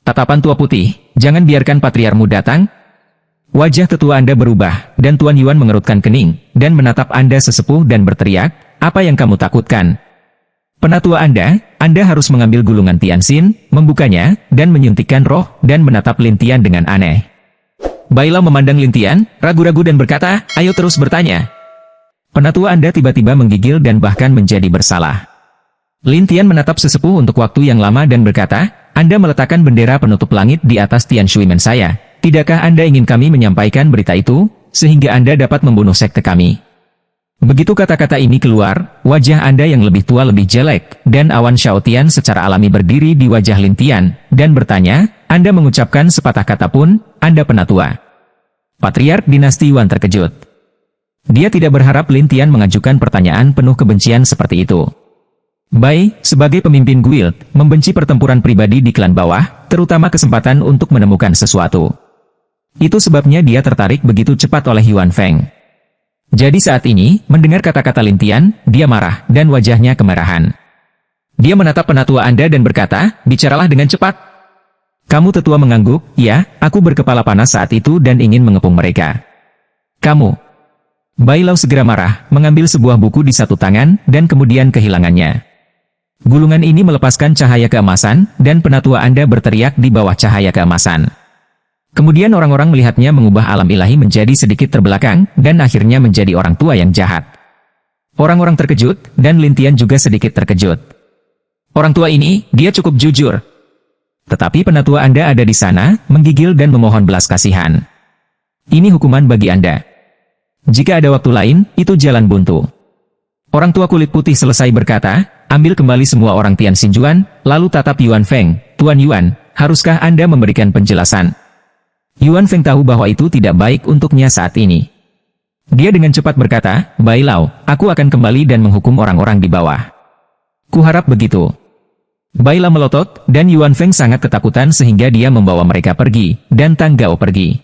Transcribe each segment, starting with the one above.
Tatapan tua putih, jangan biarkan patriarmu datang. Wajah tetua Anda berubah, dan Tuan Yuan mengerutkan kening, dan menatap Anda sesepuh dan berteriak, apa yang kamu takutkan? Penatua Anda harus mengambil gulungan Tianxin, membukanya, dan menyuntikkan roh, dan menatap Lin Tian dengan aneh. Bai Lao memandang Lin Tian, ragu-ragu dan berkata, ayo terus bertanya. Penatua Anda tiba-tiba menggigil dan bahkan menjadi bersalah. Lin Tian menatap sesepuh untuk waktu yang lama dan berkata, Anda meletakkan bendera penutup langit di atas Tian Shuimen saya. Tidakkah Anda ingin kami menyampaikan berita itu, sehingga Anda dapat membunuh sekte kami? Begitu kata-kata ini keluar, wajah Anda yang lebih tua lebih jelek, dan awan Xiaotian secara alami berdiri di wajah Lin Tian, dan bertanya, Anda mengucapkan sepatah kata pun, Anda penatua. Patriark dinasti Yuan terkejut. Dia tidak berharap Lin Tian mengajukan pertanyaan penuh kebencian seperti itu. Bai, sebagai pemimpin guild, membenci pertempuran pribadi di klan bawah, terutama kesempatan untuk menemukan sesuatu. Itu sebabnya dia tertarik begitu cepat oleh Yuan Feng. Jadi saat ini, mendengar kata-kata Lin Tian, dia marah, dan wajahnya kemarahan. Dia menatap penatua Anda dan berkata, bicaralah dengan cepat. Kamu tetua mengangguk, ya, aku berkepala panas saat itu dan ingin mengepung mereka. Kamu. Bai Lao segera marah, mengambil sebuah buku di satu tangan, dan kemudian kehilangannya. Gulungan ini melepaskan cahaya keemasan, dan penatua Anda berteriak di bawah cahaya keemasan. Kemudian orang-orang melihatnya mengubah alam ilahi menjadi sedikit terbelakang, dan akhirnya menjadi orang tua yang jahat. Orang-orang terkejut, dan Lin Tian juga sedikit terkejut. Orang tua ini, dia cukup jujur. Tetapi penatua Anda ada di sana, menggigil dan memohon belas kasihan. Ini hukuman bagi Anda. Jika ada waktu lain, itu jalan buntu. Orang tua kulit putih selesai berkata, ambil kembali semua orang Tian Xinjuan, lalu tatap Yuan Feng, Tuan Yuan, haruskah Anda memberikan penjelasan? Yuan Feng tahu bahwa itu tidak baik untuknya saat ini. Dia dengan cepat berkata, Bai Lao, aku akan kembali dan menghukum orang-orang di bawah. Kuharap begitu. Bai Lao melotot, dan Yuan Feng sangat ketakutan sehingga dia membawa mereka pergi, dan Tang Gao pergi.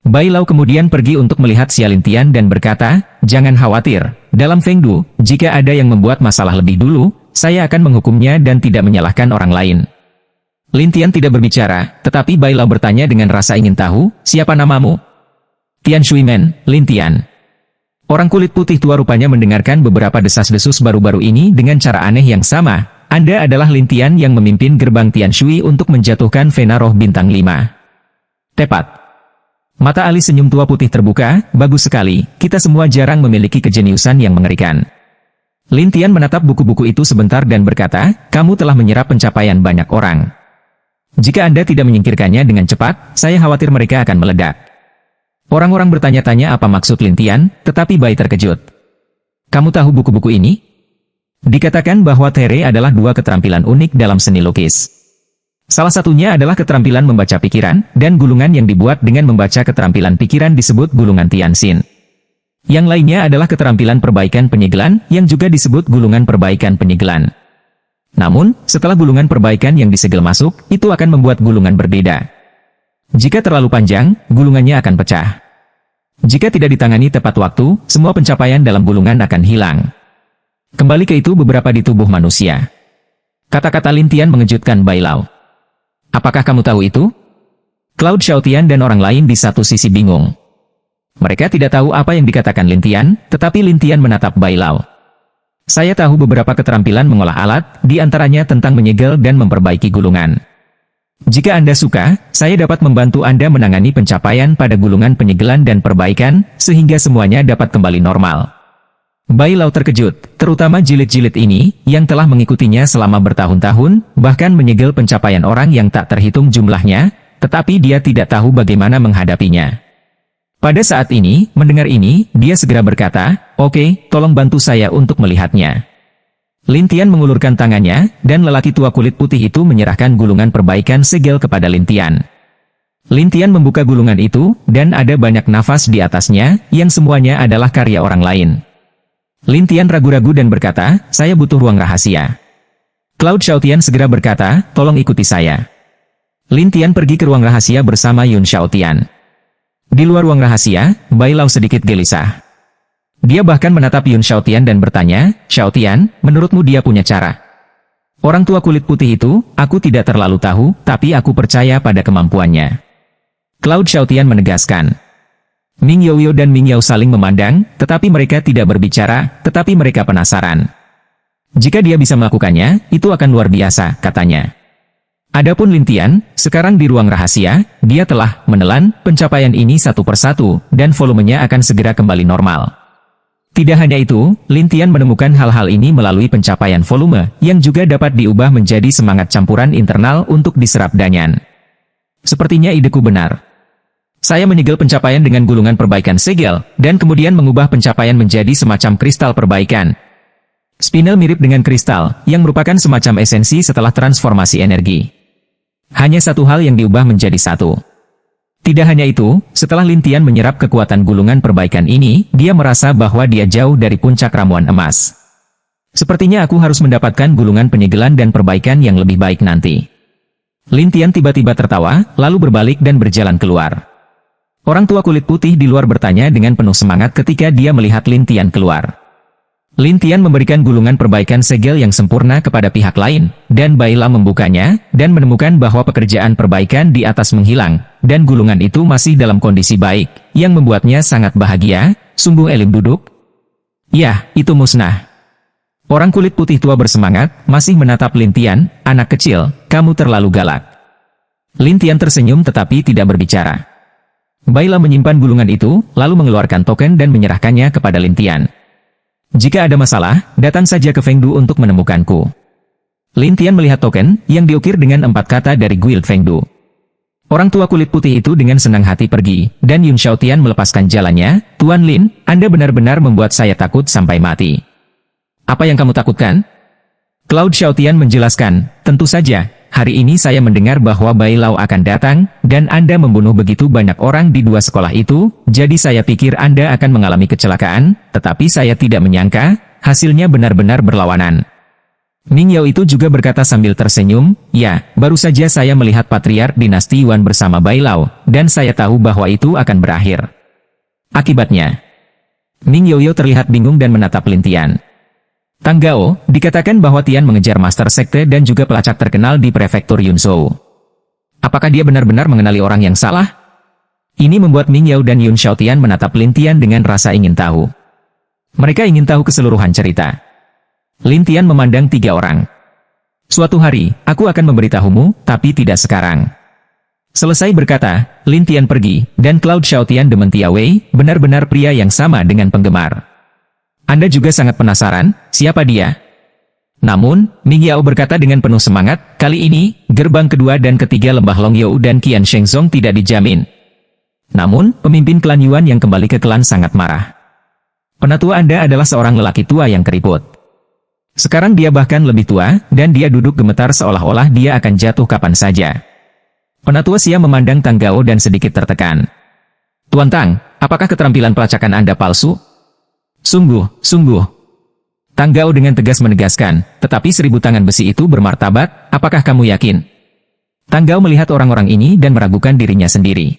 Bai Lao kemudian pergi untuk melihat Xia Lin Tian dan berkata, jangan khawatir, dalam Feng Du, jika ada yang membuat masalah lebih dulu, saya akan menghukumnya dan tidak menyalahkan orang lain. Lin Tian tidak berbicara, tetapi Bai Lao bertanya dengan rasa ingin tahu, siapa namamu? Tian Shuimen, Lin Tian. Orang kulit putih tua rupanya mendengarkan beberapa desas-desus baru-baru ini dengan cara aneh yang sama. Anda adalah Lin Tian yang memimpin gerbang Tian Shui untuk menjatuhkan Vena Roh Bintang 5. Tepat. Mata alis senyum tua putih terbuka, bagus sekali, kita semua jarang memiliki kejeniusan yang mengerikan. Lin Tian menatap buku-buku itu sebentar dan berkata, kamu telah menyerap pencapaian banyak orang. Jika Anda tidak menyingkirkannya dengan cepat, saya khawatir mereka akan meledak. Orang-orang bertanya-tanya apa maksud Lin Tian, tetapi Bai terkejut. Kamu tahu buku-buku ini? Dikatakan bahwa Tere adalah dua keterampilan unik dalam seni lukis. Salah satunya adalah keterampilan membaca pikiran, dan gulungan yang dibuat dengan membaca keterampilan pikiran disebut gulungan Tianxin. Yang lainnya adalah keterampilan perbaikan penyegelan, yang juga disebut gulungan perbaikan penyegelan. Namun, setelah gulungan perbaikan yang disegel masuk, itu akan membuat gulungan berbeda. Jika terlalu panjang, gulungannya akan pecah. Jika tidak ditangani tepat waktu, semua pencapaian dalam gulungan akan hilang. Kembali ke itu beberapa di tubuh manusia. Kata-kata Lin Tian mengejutkan Bai Lao. Apakah kamu tahu itu? Cloud Xiaotian dan orang lain di satu sisi bingung. Mereka tidak tahu apa yang dikatakan Lin Tian, tetapi Lin Tian menatap Bai Lao. Saya tahu beberapa keterampilan mengolah alat, di antaranya tentang menyegel dan memperbaiki gulungan. Jika Anda suka, saya dapat membantu Anda menangani pencapaian pada gulungan penyegelan dan perbaikan, sehingga semuanya dapat kembali normal. Bai Lao terkejut, terutama jilid-jilid ini, yang telah mengikutinya selama bertahun-tahun, bahkan menyegel pencapaian orang yang tak terhitung jumlahnya, tetapi dia tidak tahu bagaimana menghadapinya. Pada saat ini, mendengar ini, dia segera berkata, oke, tolong bantu saya untuk melihatnya. Lin Tian mengulurkan tangannya, dan lelaki tua kulit putih itu menyerahkan gulungan perbaikan segel kepada Lin Tian. Lin Tian membuka gulungan itu, dan ada banyak nafas di atasnya, yang semuanya adalah karya orang lain. Lin Tian ragu-ragu dan berkata, saya butuh ruang rahasia. Cloud Xiaotian segera berkata, tolong ikuti saya. Lin Tian pergi ke ruang rahasia bersama Yun Xiaotian. Di luar ruang rahasia, Bai Lao sedikit gelisah. Dia bahkan menatap Yun Xiaotian dan bertanya, Xiaotian, menurutmu dia punya cara? Orang tua kulit putih itu, aku tidak terlalu tahu, tapi aku percaya pada kemampuannya. Cloud Xiaotian menegaskan. Ming Youyou dan Ming Yao saling memandang, tetapi mereka tidak berbicara, tetapi mereka penasaran. Jika dia bisa melakukannya, itu akan luar biasa, katanya. Adapun Lin Tian, sekarang di ruang rahasia, dia telah menelan pencapaian ini satu persatu, dan volumenya akan segera kembali normal. Tidak hanya itu, Lin Tian menemukan hal-hal ini melalui pencapaian volume, yang juga dapat diubah menjadi semangat campuran internal untuk diserap Danyan. Sepertinya ideku benar. Saya menyegel pencapaian dengan gulungan perbaikan segel, dan kemudian mengubah pencapaian menjadi semacam kristal perbaikan. Spinel mirip dengan kristal, yang merupakan semacam esensi setelah transformasi energi. Hanya satu hal yang diubah menjadi satu. Tidak hanya itu, setelah Lin Tian menyerap kekuatan gulungan perbaikan ini, dia merasa bahwa dia jauh dari puncak ramuan emas. Sepertinya aku harus mendapatkan gulungan penyegelan dan perbaikan yang lebih baik nanti. Lin Tian tiba-tiba tertawa, lalu berbalik dan berjalan keluar. Orang tua kulit putih di luar bertanya dengan penuh semangat ketika dia melihat Lin Tian keluar. Lin Tian memberikan gulungan perbaikan segel yang sempurna kepada pihak lain, dan Baila membukanya, dan menemukan bahwa pekerjaan perbaikan di atas menghilang, dan gulungan itu masih dalam kondisi baik, yang membuatnya sangat bahagia. Sungguh elim duduk. Ya, itu musnah. Orang kulit putih tua bersemangat, masih menatap Lin Tian. Anak kecil, kamu terlalu galak. Lin Tian tersenyum tetapi tidak berbicara. Baila menyimpan gulungan itu, lalu mengeluarkan token dan menyerahkannya kepada Lin Tian. Jika ada masalah, datang saja ke Fengdu untuk menemukanku. Lin Tian melihat token, yang diukir dengan 4 kata dari Guild Fengdu. Orang tua kulit putih itu dengan senang hati pergi, dan Yun Xiaotian melepaskan jalannya. Tuan Lin, Anda benar-benar membuat saya takut sampai mati. Apa yang kamu takutkan? Cloud Xiaotian menjelaskan, tentu saja, hari ini saya mendengar bahwa Bai Lao akan datang, dan Anda membunuh begitu banyak orang di 2 sekolah itu, jadi saya pikir Anda akan mengalami kecelakaan, tetapi saya tidak menyangka, hasilnya benar-benar berlawanan. Ming Yao itu juga berkata sambil tersenyum, ya, baru saja saya melihat Patriark Dinasti Yuan bersama Bai Lao, dan saya tahu bahwa itu akan berakhir. Akibatnya, Ming Youyou terlihat bingung dan menatap Lin Tian. Tang Gao, dikatakan bahwa Tian mengejar Master Sekte dan juga pelacak terkenal di prefektur Yunzhou. Apakah dia benar-benar mengenali orang yang salah? Ini membuat Ming Yao dan Yun Xiaotian menatap Lin Tian dengan rasa ingin tahu. Mereka ingin tahu keseluruhan cerita. Lin Tian memandang 3 orang. Suatu hari, aku akan memberitahumu, tapi tidak sekarang. Selesai berkata, Lin Tian pergi, dan Cloud Xiaotian demen Tia Wei, benar-benar pria yang sama dengan penggemar. Anda juga sangat penasaran, siapa dia? Namun, Ming Yao berkata dengan penuh semangat, kali ini, gerbang kedua dan ketiga lembah Longyou dan Qian Shengzong tidak dijamin. Namun, pemimpin klan Yuan yang kembali ke klan sangat marah. Penatua Anda adalah seorang lelaki tua yang keriput. Sekarang dia bahkan lebih tua, dan dia duduk gemetar seolah-olah dia akan jatuh kapan saja. Penatua Xia memandang Tang Gao dan sedikit tertekan. Tuan Tang, apakah keterampilan pelacakan Anda palsu? Sungguh. Tang Gao dengan tegas menegaskan, tetapi 1000 tangan besi itu bermartabat, apakah kamu yakin? Tang Gao melihat orang-orang ini dan meragukan dirinya sendiri.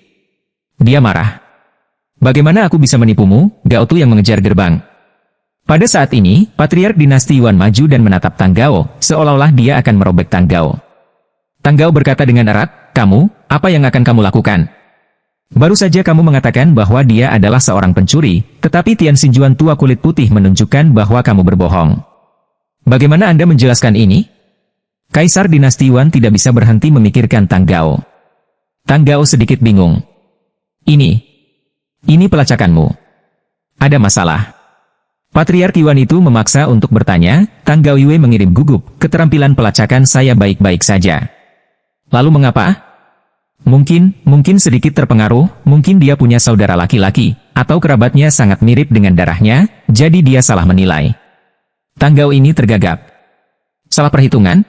Dia marah. Bagaimana aku bisa menipumu, Gao Tu yang mengejar gerbang? Pada saat ini, Patriark Dinasti Yuan maju dan menatap Tang Gao, seolah-olah dia akan merobek Tang Gao. Tang Gao berkata dengan erat, kamu, apa yang akan kamu lakukan? Baru saja kamu mengatakan bahwa dia adalah seorang pencuri, tetapi Tian Xinjuan tua kulit putih menunjukkan bahwa kamu berbohong. Bagaimana Anda menjelaskan ini? Kaisar Dinasti Yuan tidak bisa berhenti memikirkan Tang Gao. Tang Gao sedikit bingung. Ini pelacakanmu. Ada masalah. Patriark Yuan itu memaksa untuk bertanya, Tang Gao Yue mengirim gugup, keterampilan pelacakan saya baik-baik saja. Lalu mengapa? Mungkin sedikit terpengaruh, mungkin dia punya saudara laki-laki, atau kerabatnya sangat mirip dengan darahnya, jadi dia salah menilai. Tang Gao ini tergagap. Salah perhitungan?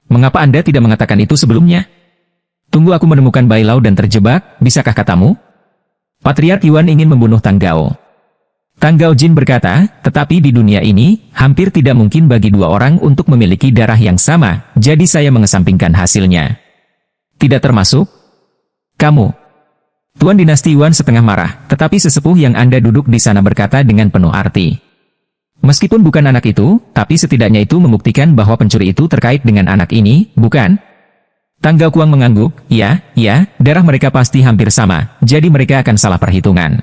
Mengapa Anda tidak mengatakan itu sebelumnya? Tunggu aku menemukan Bai Lao dan terjebak, bisakah katamu? Patriark Yuan ingin membunuh Tang Gao. Tang Gao Jin berkata, tetapi di dunia ini, hampir tidak mungkin bagi 2 orang untuk memiliki darah yang sama, jadi saya mengesampingkan hasilnya. Tidak termasuk kamu. Tuan Dinasti Yuan setengah marah, tetapi sesepuh yang Anda duduk di sana berkata dengan penuh arti. Meskipun bukan anak itu, tapi setidaknya itu membuktikan bahwa pencuri itu terkait dengan anak ini, bukan? Tanggao Kuang mengangguk, ya, darah mereka pasti hampir sama, jadi mereka akan salah perhitungan.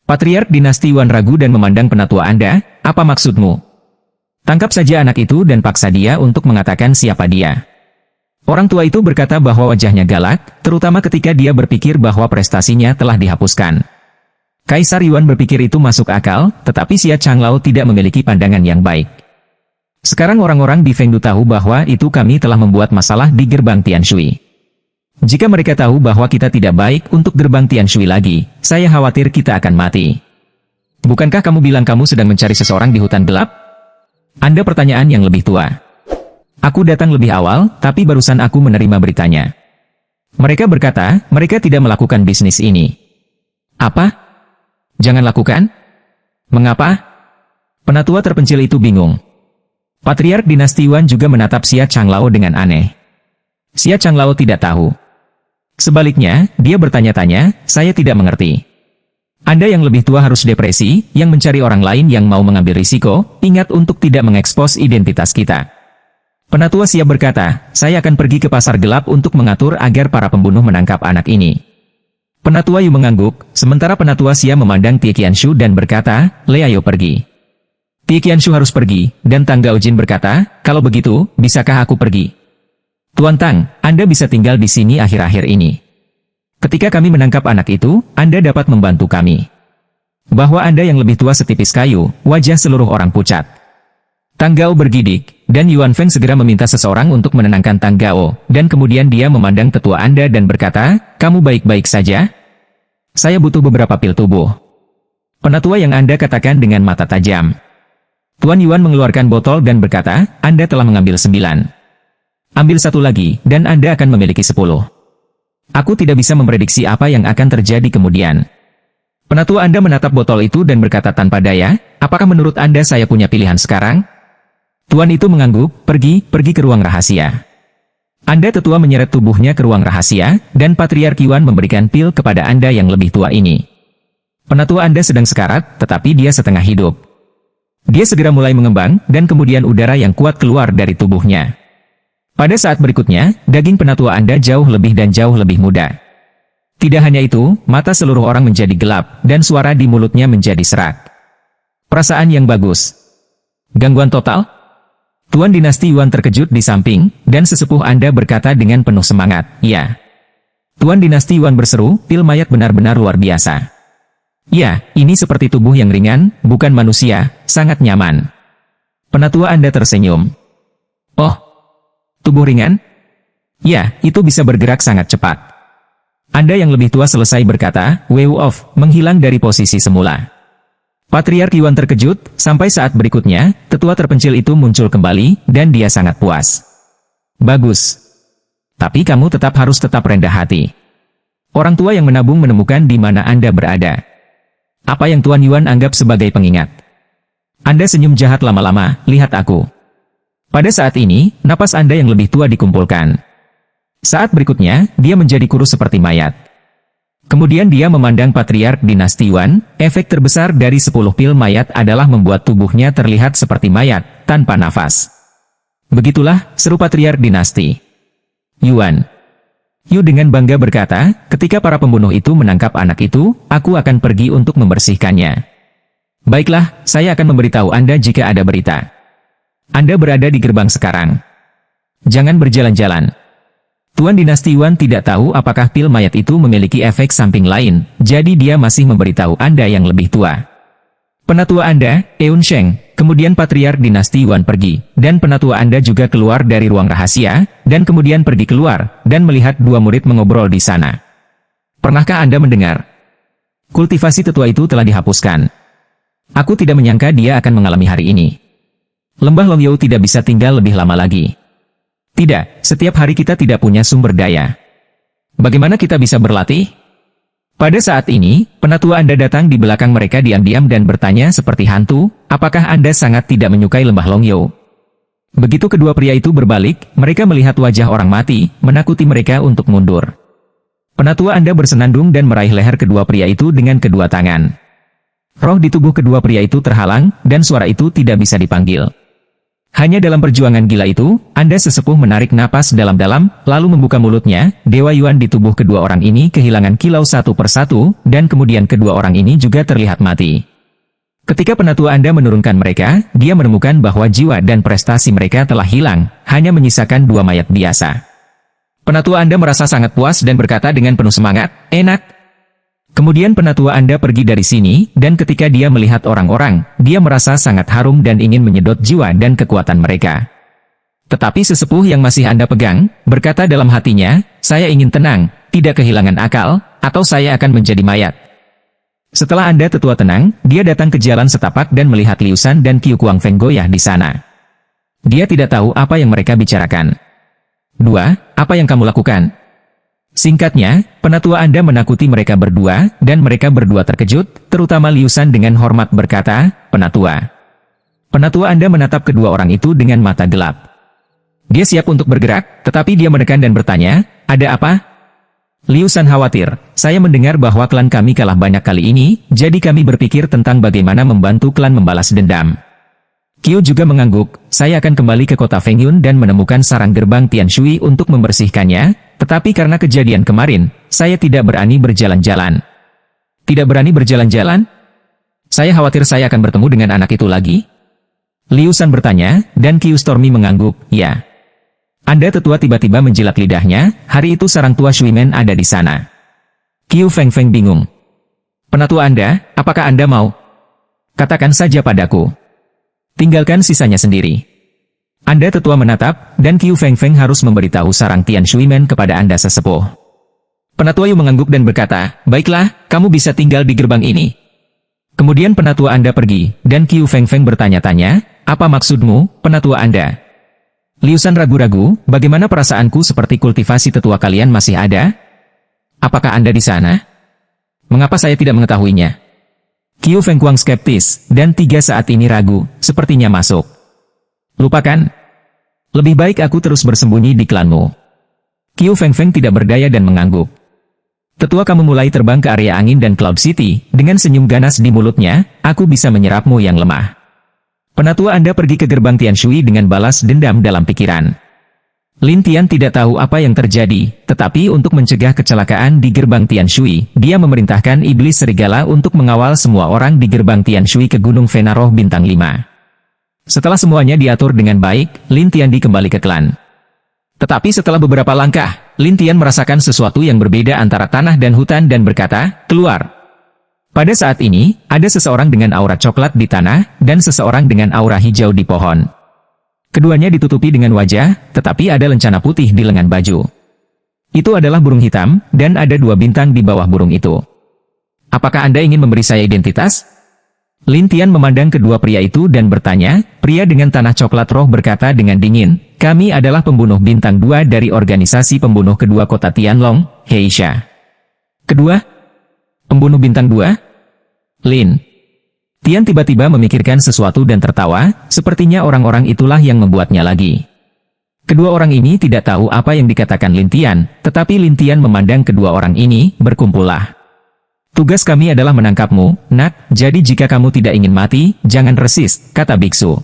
Patriark dinasti Yuan ragu dan memandang penatua Anda, apa maksudmu? Tangkap saja anak itu dan paksa dia untuk mengatakan siapa dia. Orang tua itu berkata bahwa wajahnya galak, terutama ketika dia berpikir bahwa prestasinya telah dihapuskan. Kaisar Yuan berpikir itu masuk akal, tetapi Xia Changlao tidak memiliki pandangan yang baik. Sekarang orang-orang di Fengdu tahu bahwa itu kami telah membuat masalah di gerbang Tianshui. Jika mereka tahu bahwa kita tidak baik untuk gerbang Tianshui lagi, saya khawatir kita akan mati. Bukankah kamu bilang kamu sedang mencari seseorang di hutan gelap? Anda pertanyaan yang lebih tua. Aku datang lebih awal, tapi barusan aku menerima beritanya. Mereka berkata, mereka tidak melakukan bisnis ini. Apa? Jangan lakukan? Mengapa? Penatua terpencil itu bingung. Patriark dinasti Yuan juga menatap Xia Changlao dengan aneh. Xia Changlao tidak tahu. Sebaliknya, dia bertanya-tanya, saya tidak mengerti. Anda yang lebih tua harus depresi, yang mencari orang lain yang mau mengambil risiko, ingat untuk tidak mengekspos identitas kita. Penatua Xia berkata, saya akan pergi ke pasar gelap untuk mengatur agar para pembunuh menangkap anak ini. Penatua Yu mengangguk, sementara penatua Xia memandang Tie Qianshu dan berkata, Le ayo pergi. Tie Qianshu harus pergi, dan Tang Gaojin berkata, kalau begitu, bisakah aku pergi? Tuan Tang, Anda bisa tinggal di sini akhir-akhir ini. Ketika kami menangkap anak itu, Anda dapat membantu kami. Bahwa Anda yang lebih tua setipis kayu, wajah seluruh orang pucat. Tang Gao bergidik, dan Yuan Feng segera meminta seseorang untuk menenangkan Tang Gao, dan kemudian dia memandang tetua Anda dan berkata, kamu baik-baik saja? Saya butuh beberapa pil tubuh. Penatua yang Anda katakan dengan mata tajam. Tuan Yuan mengeluarkan botol dan berkata, Anda telah mengambil 9. Ambil satu lagi, dan Anda akan memiliki 10. Aku tidak bisa memprediksi apa yang akan terjadi kemudian. Penatua Anda menatap botol itu dan berkata tanpa daya, apakah menurut Anda saya punya pilihan sekarang? Tuan itu mengangguk, pergi ke ruang rahasia. Anda tetua menyeret tubuhnya ke ruang rahasia, dan Patriark Yuan memberikan pil kepada Anda yang lebih tua ini. Penatua Anda sedang sekarat, tetapi dia setengah hidup. Dia segera mulai mengembang, dan kemudian udara yang kuat keluar dari tubuhnya. Pada saat berikutnya, daging penatua Anda jauh lebih muda. Tidak hanya itu, mata seluruh orang menjadi gelap, dan suara di mulutnya menjadi serak. Perasaan yang bagus. Gangguan total? Tuan dinasti Yuan terkejut di samping, dan sesepuh Anda berkata dengan penuh semangat, ya. Tuan dinasti Yuan berseru, pil mayat benar-benar luar biasa. Ya, ini seperti tubuh yang ringan, bukan manusia, sangat nyaman. Penatua Anda tersenyum. Oh, tubuh ringan? Ya, itu bisa bergerak sangat cepat. Anda yang lebih tua selesai berkata, Wave off, menghilang dari posisi semula. Patriark Yuan terkejut, sampai saat berikutnya, tetua terpencil itu muncul kembali, dan dia sangat puas. Bagus. Tapi kamu harus tetap rendah hati. Orang tua yang menabung menemukan di mana Anda berada. Apa yang Tuan Yuan anggap sebagai pengingat. Anda senyum jahat lama-lama, lihat aku. Pada saat ini, napas Anda yang lebih tua dikumpulkan. Saat berikutnya, dia menjadi kurus seperti mayat. Kemudian dia memandang Patriark dinasti Yuan, efek terbesar dari 10 pil mayat adalah membuat tubuhnya terlihat seperti mayat, tanpa nafas. Begitulah, seru Patriark dinasti Yuan. Yu dengan bangga berkata, ketika para pembunuh itu menangkap anak itu, aku akan pergi untuk membersihkannya. Baiklah, saya akan memberitahu Anda jika ada berita. Anda berada di gerbang sekarang. Jangan berjalan-jalan. Tuan dinasti Yuan tidak tahu apakah pil mayat itu memiliki efek samping lain, jadi dia masih memberitahu Anda yang lebih tua. Penatua Anda, Eun Sheng, kemudian Patriark dinasti Yuan pergi, dan penatua Anda juga keluar dari ruang rahasia, dan kemudian pergi keluar, dan melihat dua murid mengobrol di sana. Pernahkah Anda mendengar? Kultivasi tetua itu telah dihapuskan. Aku tidak menyangka dia akan mengalami hari ini. Lembah Longyou tidak bisa tinggal lebih lama lagi. Tidak, setiap hari kita tidak punya sumber daya. Bagaimana kita bisa berlatih? Pada saat ini, penatua Anda datang di belakang mereka diam-diam dan bertanya seperti hantu, apakah Anda sangat tidak menyukai lembah Longyou? Begitu kedua pria itu berbalik, mereka melihat wajah orang mati, menakuti mereka untuk mundur. Penatua Anda bersenandung dan meraih leher kedua pria itu dengan kedua tangan. Roh di tubuh kedua pria itu terhalang, dan suara itu tidak bisa dipanggil. Hanya dalam perjuangan gila itu, Anda sesepuh menarik napas dalam-dalam, lalu membuka mulutnya. Dewa Yuan di tubuh kedua orang ini kehilangan kilau satu persatu, dan kemudian kedua orang ini juga terlihat mati. Ketika penatua Anda menurunkan mereka, dia menemukan bahwa jiwa dan prestasi mereka telah hilang, hanya menyisakan dua mayat biasa. Penatua Anda merasa sangat puas dan berkata dengan penuh semangat, "Enak." Kemudian penatua Anda pergi dari sini, dan ketika dia melihat orang-orang, dia merasa sangat harum dan ingin menyedot jiwa dan kekuatan mereka. Tetapi sesepuh yang masih Anda pegang, berkata dalam hatinya, "Saya ingin tenang, tidak kehilangan akal, atau saya akan menjadi mayat." Setelah Anda tetua tenang, dia datang ke jalan setapak dan melihat Liu Shan dan Qiu Kuang Feng goyah di sana. Dia tidak tahu apa yang mereka bicarakan. "2. Apa yang kamu lakukan?" Singkatnya, penatua Anda menakuti mereka berdua, dan mereka berdua terkejut, terutama Liu Shan dengan hormat berkata, "Penatua." Penatua Anda menatap kedua orang itu dengan mata gelap. Dia siap untuk bergerak, tetapi dia menekan dan bertanya, "Ada apa?" Liu Shan khawatir, "Saya mendengar bahwa klan kami kalah banyak kali ini, jadi kami berpikir tentang bagaimana membantu klan membalas dendam." Qiu juga mengangguk, "Saya akan kembali ke kota Fengyun dan menemukan sarang gerbang Tian Shui untuk membersihkannya, tetapi karena kejadian kemarin, saya tidak berani berjalan-jalan." "Tidak berani berjalan-jalan? Saya khawatir saya akan bertemu dengan anak itu lagi?" Liu Shan bertanya, dan Qiu Stormy mengangguk, "Ya." Anda tetua tiba-tiba menjilat lidahnya, hari itu sarang tua Shuimen ada di sana. Qiu Feng bingung. "Penatua Anda, apakah Anda mau? Katakan saja padaku. Tinggalkan sisanya sendiri." Anda tetua menatap, dan Qiu Feng harus memberitahu sarang Tian Shuimen kepada Anda sesepuh. Penatua Yu mengangguk dan berkata, "Baiklah, kamu bisa tinggal di gerbang ini." Kemudian penatua Anda pergi, dan Qiu Feng bertanya-tanya, "Apa maksudmu, penatua Anda?" Liu Shan ragu-ragu, "Bagaimana perasaanku seperti kultivasi tetua kalian masih ada? Apakah Anda di sana? Mengapa saya tidak mengetahuinya?" Qiu Feng skeptis, dan 3 saat ini ragu, sepertinya masuk. "Lupakan. Lebih baik aku terus bersembunyi di klanmu." Qiu Feng tidak berdaya dan mengangguk. "Tetua kamu mulai terbang ke area angin dan Cloud City, dengan senyum ganas di mulutnya, aku bisa menyerapmu yang lemah." Penatua Anda pergi ke gerbang Tian Shui dengan balas dendam dalam pikiran. Lin Tian tidak tahu apa yang terjadi, tetapi untuk mencegah kecelakaan di gerbang Tian Shui, dia memerintahkan iblis serigala untuk mengawal semua orang di gerbang Tian Shui ke Gunung Venaroh bintang 5. Setelah semuanya diatur dengan baik, Lin Tian kembali ke klan. Tetapi setelah beberapa langkah, Lin Tian merasakan sesuatu yang berbeda antara tanah dan hutan dan berkata, "Keluar." Pada saat ini, ada seseorang dengan aura coklat di tanah, dan seseorang dengan aura hijau di pohon. Keduanya ditutupi dengan wajah, tetapi ada lencana putih di lengan baju. Itu adalah burung hitam, dan ada 2 bintang di bawah burung itu. "Apakah Anda ingin memberi saya identitas?" Lin Tian memandang kedua pria itu dan bertanya. Pria dengan tanah coklat roh berkata dengan dingin, "Kami adalah pembunuh bintang 2 dari organisasi pembunuh kedua kota Tianlong, Heisha." "Kedua? Pembunuh bintang 2? Lin Tian tiba-tiba memikirkan sesuatu dan tertawa, sepertinya orang-orang itulah yang membuatnya lagi. Kedua orang ini tidak tahu apa yang dikatakan Lin Tian, tetapi Lin Tian memandang kedua orang ini, "Berkumpullah. Tugas kami adalah menangkapmu, nak, jadi jika kamu tidak ingin mati, jangan resist," kata biksu.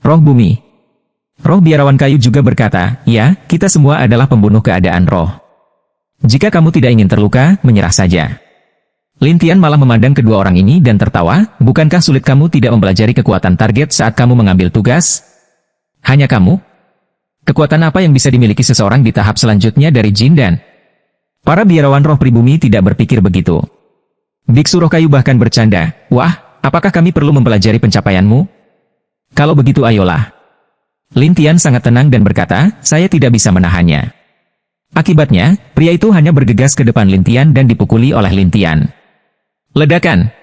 Roh bumi. Roh biarawan kayu juga berkata, "Ya, kita semua adalah pembunuh keadaan roh. Jika kamu tidak ingin terluka, menyerah saja." Lin Tian malah memandang kedua orang ini dan tertawa, "Bukankah sulit kamu tidak mempelajari kekuatan target saat kamu mengambil tugas? Hanya kamu? Kekuatan apa yang bisa dimiliki seseorang di tahap selanjutnya dari Jin dan?" Para biarawan roh pribumi tidak berpikir begitu. Biksu roh kayu bahkan bercanda, "Wah, apakah kami perlu mempelajari pencapaianmu? Kalau begitu ayolah." Lin Tian sangat tenang dan berkata, "Saya tidak bisa menahannya." Akibatnya, pria itu hanya bergegas ke depan Lin Tian dan dipukuli oleh Lin Tian. Ledakan.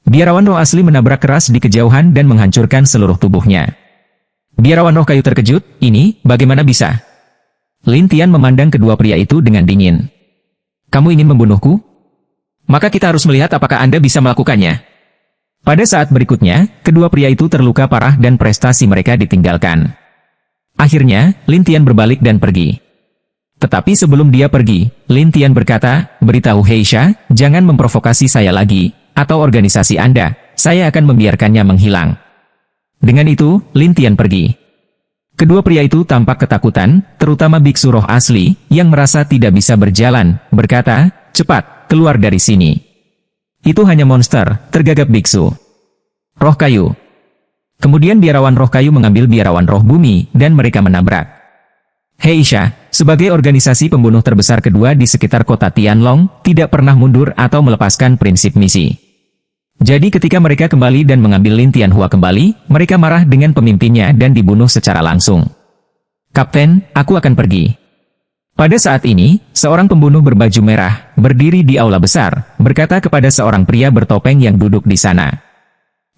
Biarawan roh asli menabrak keras di kejauhan dan menghancurkan seluruh tubuhnya. Biarawan roh kayu terkejut, "Ini, bagaimana bisa?" Lin Tian memandang kedua pria itu dengan dingin. "Kamu ingin membunuhku? Maka kita harus melihat apakah Anda bisa melakukannya." Pada saat berikutnya, kedua pria itu terluka parah dan prestasi mereka ditinggalkan. Akhirnya, Lin Tian berbalik dan pergi. Tetapi sebelum dia pergi, Lin Tian berkata, "Beritahu Heisha, jangan memprovokasi saya lagi. atau organisasi Anda, saya akan membiarkannya menghilang. Dengan itu, Lin Tian pergi. Kedua pria itu tampak ketakutan, terutama biksu roh asli, yang merasa tidak bisa berjalan, berkata, cepat, keluar dari sini. Itu hanya monster, tergagap biksu. Roh kayu. Kemudian biarawan roh kayu mengambil biarawan roh bumi, dan mereka menabrak. Heisha, sebagai organisasi pembunuh terbesar kedua di sekitar kota Tianlong, tidak pernah mundur atau melepaskan prinsip misi. Jadi ketika mereka kembali dan mengambil Lin Tianhua kembali, mereka marah dengan pemimpinnya dan dibunuh secara langsung. Kapten, aku akan pergi. Pada saat ini, seorang pembunuh berbaju merah, berdiri di aula besar, berkata kepada seorang pria bertopeng yang duduk di sana.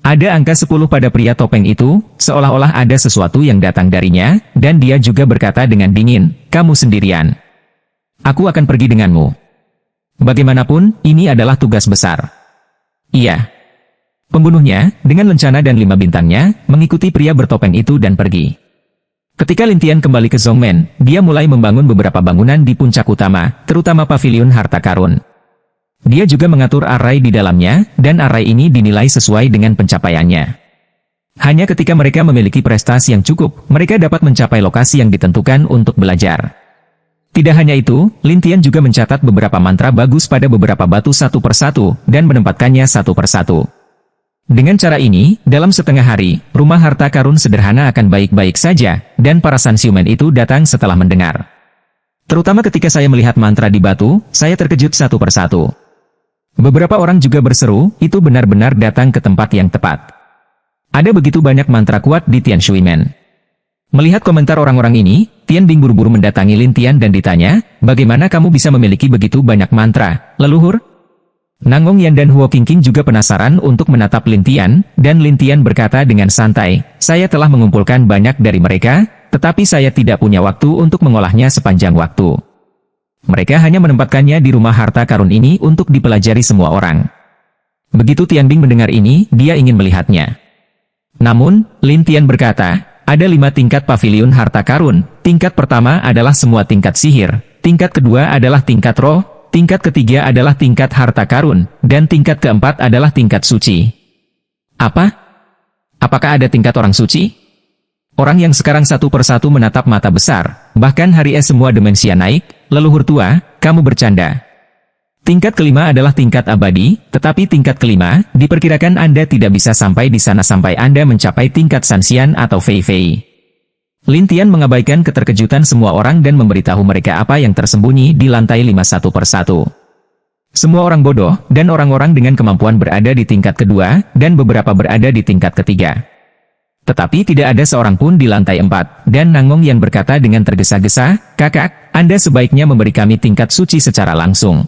Ada angka 10 pada pria topeng itu, seolah-olah ada sesuatu yang datang darinya, dan dia juga berkata dengan dingin, kamu sendirian. Aku akan pergi denganmu. Bagaimanapun, ini adalah tugas besar. Iya. Pembunuhnya, dengan lencana dan 5 bintangnya, mengikuti pria bertopeng itu dan pergi. Ketika Lin Tian kembali ke Zhongmen, dia mulai membangun beberapa bangunan di puncak utama, terutama pavilion harta karun. Dia juga mengatur array di dalamnya, dan array ini dinilai sesuai dengan pencapaiannya. Hanya ketika mereka memiliki prestasi yang cukup, mereka dapat mencapai lokasi yang ditentukan untuk belajar. Tidak hanya itu, Lin Tian juga mencatat beberapa mantra bagus pada beberapa batu satu persatu, dan menempatkannya satu persatu. Dengan cara ini, dalam setengah hari, rumah harta karun sederhana akan baik-baik saja, dan para sansiumen itu datang setelah mendengar. Terutama ketika saya melihat mantra di batu, saya terkejut satu persatu. Beberapa orang juga berseru, itu benar-benar datang ke tempat yang tepat. Ada begitu banyak mantra kuat di Tian Shuimen. Melihat komentar orang-orang ini, Tian Bing buru-buru mendatangi Lin Tian dan ditanya, bagaimana kamu bisa memiliki begitu banyak mantra, leluhur? Nangong Yan dan Huo Qingqing juga penasaran untuk menatap Lin Tian, dan Lin Tian berkata dengan santai, saya telah mengumpulkan banyak dari mereka, tetapi saya tidak punya waktu untuk mengolahnya sepanjang waktu. Mereka hanya menempatkannya di rumah harta karun ini untuk dipelajari semua orang. Begitu Tian Bing mendengar ini, dia ingin melihatnya. Namun, Lin Tian berkata, ada 5 tingkat pavilion harta karun. Tingkat pertama adalah semua tingkat sihir, tingkat kedua adalah tingkat roh, tingkat ketiga adalah tingkat harta karun, dan tingkat keempat adalah tingkat suci. Apa? Apakah ada tingkat orang suci? Orang yang sekarang satu persatu menatap mata besar, bahkan hari es semua demensia naik, leluhur tua, kamu bercanda. Tingkat kelima adalah tingkat abadi, tetapi tingkat kelima, diperkirakan Anda tidak bisa sampai di sana sampai Anda mencapai tingkat Sanxian atau Fei Fei. Lin Tian mengabaikan keterkejutan semua orang dan memberitahu mereka apa yang tersembunyi di lantai 5 satu persatu. Semua orang bodoh, dan orang-orang dengan kemampuan berada di tingkat kedua, dan beberapa berada di tingkat ketiga. Tetapi tidak ada seorang pun di lantai 4, dan Nangong yang berkata dengan tergesa-gesa, kakak, Anda sebaiknya memberi kami tingkat suci secara langsung.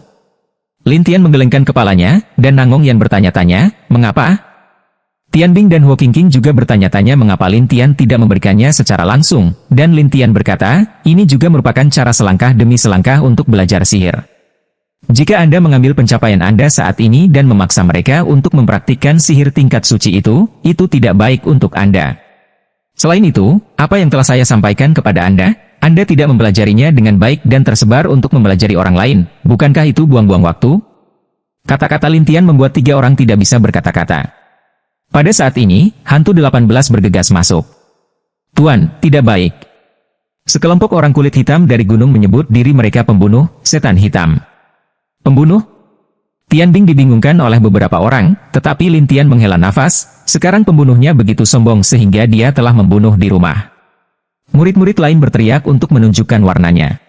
Lin Tian menggelengkan kepalanya, dan Nangong yang bertanya-tanya, mengapa? Tian Bing dan Huo Qingqing juga bertanya-tanya mengapa Lin Tian tidak memberikannya secara langsung, dan Lin Tian berkata, ini juga merupakan cara selangkah demi selangkah untuk belajar sihir. Jika Anda mengambil pencapaian Anda saat ini dan memaksa mereka untuk mempraktikkan sihir tingkat suci itu tidak baik untuk Anda. Selain itu, apa yang telah saya sampaikan kepada Anda tidak mempelajarinya dengan baik dan tersebar untuk mempelajari orang lain, bukankah itu buang-buang waktu? Kata-kata Lin Tian membuat 3 orang tidak bisa berkata-kata. Pada saat ini, hantu 18 bergegas masuk. Tuan, tidak baik. Sekelompok orang kulit hitam dari gunung menyebut diri mereka pembunuh, setan hitam. Pembunuh? Tian Bing dibingungkan oleh beberapa orang, tetapi Lin Tian menghela nafas, sekarang pembunuhnya begitu sombong sehingga dia telah membunuh di rumah. Murid-murid lain berteriak untuk menunjukkan warnanya.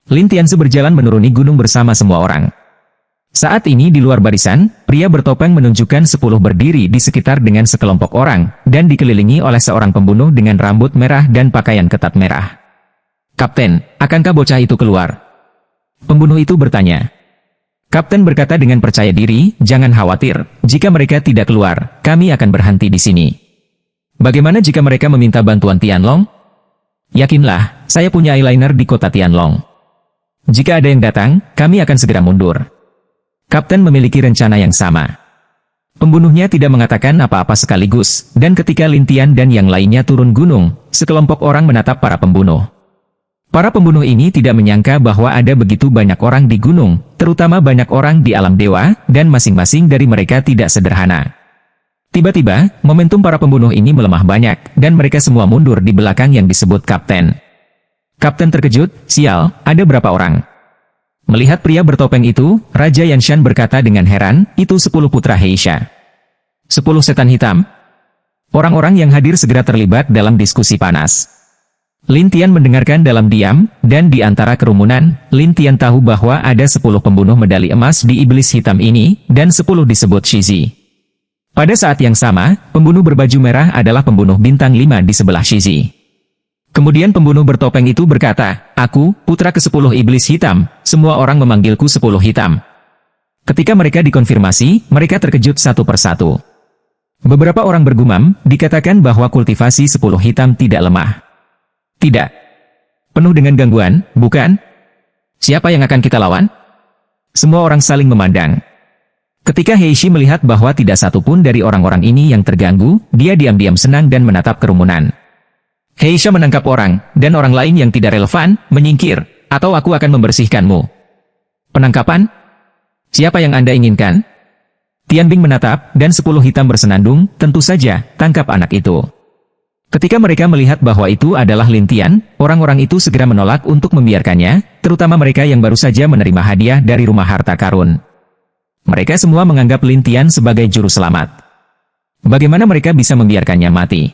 Lin Tianzi berjalan menuruni gunung bersama semua orang. Saat ini di luar barisan, pria bertopeng menunjukkan 10 berdiri di sekitar dengan sekelompok orang, dan dikelilingi oleh seorang pembunuh dengan rambut merah dan pakaian ketat merah. Kapten, akankah bocah itu keluar? Pembunuh itu bertanya. Kapten berkata dengan percaya diri, jangan khawatir, jika mereka tidak keluar, kami akan berhenti di sini. Bagaimana jika mereka meminta bantuan Tianlong? Yakinlah, saya punya eyeliner di kota Tianlong. Jika ada yang datang, kami akan segera mundur. Kapten memiliki rencana yang sama. Pembunuhnya tidak mengatakan apa-apa sekaligus, dan ketika Lin Tian dan yang lainnya turun gunung, sekelompok orang menatap para pembunuh. Para pembunuh ini tidak menyangka bahwa ada begitu banyak orang di gunung, terutama banyak orang di alam dewa, dan masing-masing dari mereka tidak sederhana. Tiba-tiba, momentum para pembunuh ini melemah banyak, dan mereka semua mundur di belakang yang disebut Kapten. Kapten terkejut, sial, ada berapa orang? Melihat pria bertopeng itu, Raja Yanshan berkata dengan heran, itu 10 putra Heisha. 10 setan hitam? Orang-orang yang hadir segera terlibat dalam diskusi panas. Lin Tian mendengarkan dalam diam, dan di antara kerumunan, Lin Tian tahu bahwa ada 10 pembunuh medali emas di iblis hitam ini, dan 10 disebut Shizi. Pada saat yang sama, pembunuh berbaju merah adalah pembunuh bintang 5 di sebelah Shizi. Kemudian pembunuh bertopeng itu berkata, aku, putra ke-10 iblis hitam, semua orang memanggilku 10 hitam. Ketika mereka dikonfirmasi, mereka terkejut satu persatu. Beberapa orang bergumam, dikatakan bahwa kultivasi 10 hitam tidak lemah. Tidak. Penuh dengan gangguan, bukan? Siapa yang akan kita lawan? Semua orang saling memandang. Ketika Heishi melihat bahwa tidak satu pun dari orang-orang ini yang terganggu, dia diam-diam senang dan menatap kerumunan. Heisha menangkap orang, dan orang lain yang tidak relevan, menyingkir, atau aku akan membersihkanmu. Penangkapan? Siapa yang Anda inginkan? Tianbing menatap, dan 10 hitam bersenandung, tentu saja, tangkap anak itu. Ketika mereka melihat bahwa itu adalah Lin Tian, orang-orang itu segera menolak untuk membiarkannya, terutama mereka yang baru saja menerima hadiah dari rumah harta karun. Mereka semua menganggap Lin Tian sebagai juru selamat. Bagaimana mereka bisa membiarkannya mati?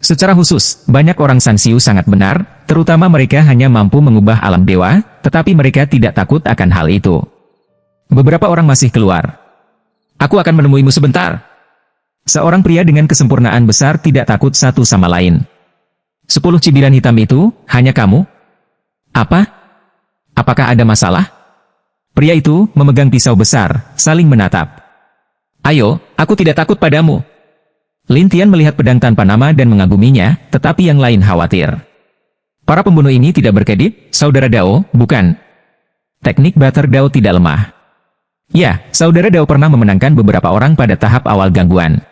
Secara khusus, banyak orang Sanxiu sangat benar, terutama mereka hanya mampu mengubah alam dewa, tetapi mereka tidak takut akan hal itu. Beberapa orang masih keluar. Aku akan menemuimu sebentar. Seorang pria dengan kesempurnaan besar tidak takut satu sama lain. 10 cibiran hitam itu, hanya kamu? Apa? Apakah ada masalah? Pria itu memegang pisau besar, saling menatap. Ayo, aku tidak takut padamu. Lin Tian melihat pedang tanpa nama dan mengaguminya, tetapi yang lain khawatir. Para pembunuh ini tidak berkedip, saudara Dao, bukan? Teknik Butter Dao tidak lemah. Ya, saudara Dao pernah memenangkan beberapa orang pada tahap awal gangguan.